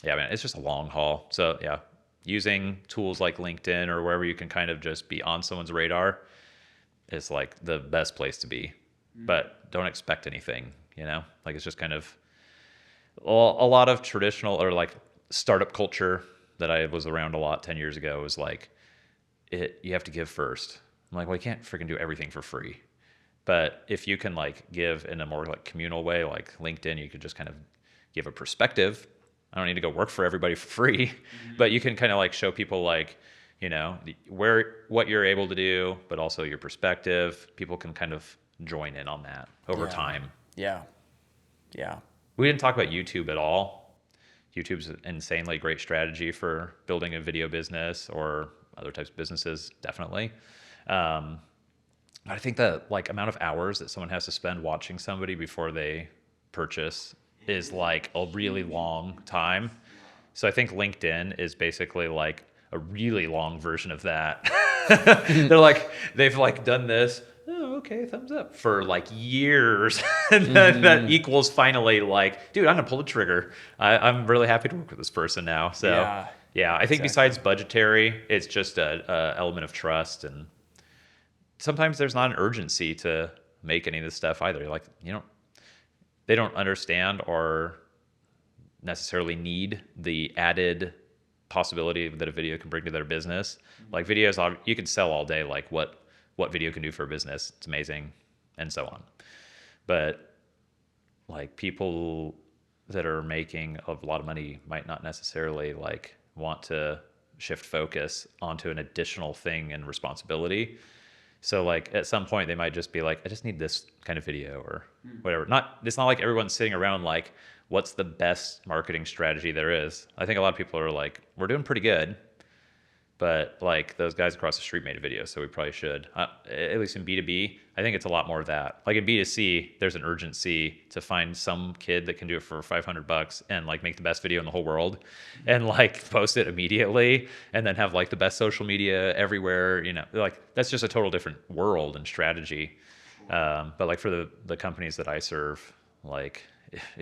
S1: yeah, man, it's just a long haul. So yeah, using tools like LinkedIn or wherever you can kind of just be on someone's radar is like the best place to be. But don't expect anything, like, it's just kind of a lot of traditional or like startup culture that I was around a lot 10 years ago was like, you have to give first. I'm like, well, you can't freaking do everything for free. But if you can like give in a more like communal way, like LinkedIn, you could just kind of give a perspective. I don't need to go work for everybody for free, but you can kind of like show people like, what you're able to do, but also your perspective. People can kind of join in on that over time. Yeah. We didn't talk about YouTube at all. YouTube's an insanely great strategy for building a video business or other types of businesses, definitely. But I think the like amount of hours that someone has to spend watching somebody before they purchase is like a really long time. So I think LinkedIn is basically like a really long version of that. They've like done this. Oh, okay, thumbs up for like years. And then that equals finally like, dude, I'm gonna pull the trigger. I'm really happy to work with this person now. So yeah, I think besides budgetary, it's just a element of trust. And sometimes there's not an urgency to make any of this stuff either. Like, they don't understand or necessarily need the added possibility that a video can bring to their business. Like, videos, you can sell all day, like what video can do for a business. It's amazing, and so on. But like, people, that are making a lot of money might not necessarily like want to shift focus onto an additional thing and responsibility. So like at some point they might just be like, I just need this kind of video or whatever. It's not like everyone's sitting around like, what's the best marketing strategy there is? I think a lot of people are like, we're doing pretty good, but like those guys across the street made a video, so we probably should. At least in B2B, I think it's a lot more of that. Like in B2C, there's an urgency to find some kid that can do it for $500 and like make the best video in the whole world and like post it immediately and then have like the best social media everywhere. You know, like that's just a total different world and strategy. But like for the companies that I serve, like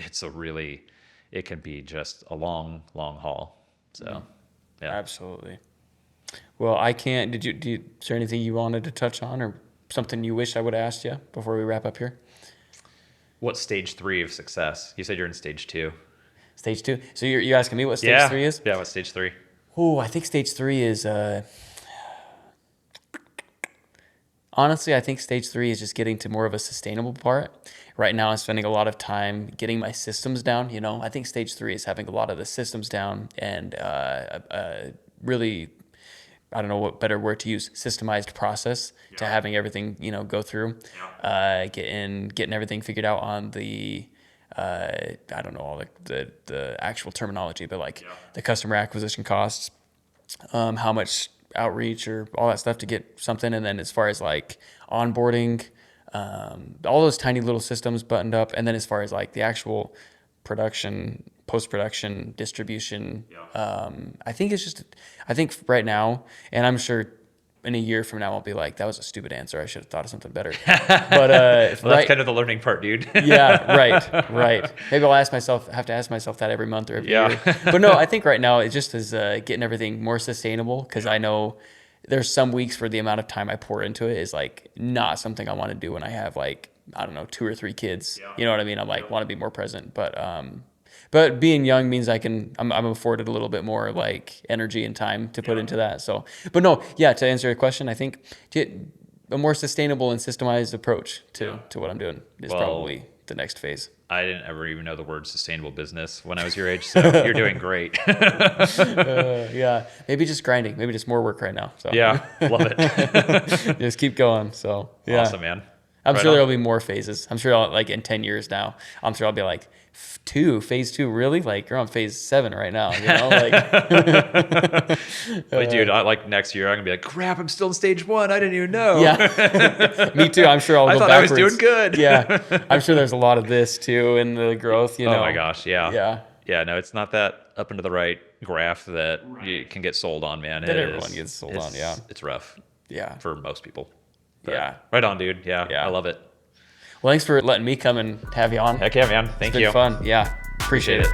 S1: it can be just a long haul. So, yeah.
S2: Absolutely. Well, I can't. Is there anything you wanted to touch on or something you wish I would have asked you before we wrap up here?
S1: What's stage 3 of success? You said you're in stage 2.
S2: Stage 2. So you're asking me what stage 3 is?
S1: Yeah. What's stage 3?
S2: Oh, I think stage 3 is. Honestly, I think stage 3 is just getting to more of a sustainable part. Right now, I'm spending a lot of time getting my systems down. You know, I think stage 3 is having a lot of the systems down and really, I don't know what better word to use, systemized process to having everything, you know, go through, getting everything figured out on the, I don't know all the actual terminology, but like the customer acquisition costs, how much outreach or all that stuff to get something. And then as far as like onboarding, all those tiny little systems buttoned up. And then as far as like the actual production, post-production, distribution, I think right now, and I'm sure in a year from now I'll be like, that was a stupid answer, I should have thought of something better. But
S1: well, that's kind of the learning part, dude.
S2: Yeah, right. Maybe I'll have to ask myself that every month or every year. But no, I think right now it just is getting everything more sustainable, because I know there's some weeks where the amount of time I pour into it is like not something I want to do when I have like, I don't know, 2 or 3 kids. You know what I mean? I'm like, want to be more present, but being young means I'm afforded a little bit more like energy and time to put into that. So, but no, to answer your question, I think a more sustainable and systemized approach to what I'm doing is probably the next phase.
S1: I didn't ever even know the word sustainable business when I was your age, so you're doing great.
S2: Maybe just grinding, maybe just more work right now. So.
S1: Yeah, love it.
S2: Just keep going. So yeah.
S1: Awesome, man.
S2: I'm sure there'll be more phases. I'm sure like in 10 years now, I'm sure I'll be like, phase 2, really? Like you're on phase 7 right now, you know? Like,
S1: but dude, like next year, I'm gonna be like, crap, I'm still in stage 1. I didn't even know.
S2: Yeah, me too. I'm sure I'll go backwards.
S1: I was doing good.
S2: Yeah, I'm sure there's a lot of this too in the growth, you know?
S1: Oh my gosh, yeah.
S2: Yeah,
S1: no, it's not that up and to the right graph that you can get sold on, man.
S2: That everyone gets sold on, yeah.
S1: It's rough.
S2: Yeah.
S1: For most people. But
S2: yeah.
S1: Right on, dude. Yeah, I love it.
S2: Well, thanks for letting me come and have you on.
S1: Heck yeah, man. Thank you.
S2: It's been fun. Yeah. Appreciate it.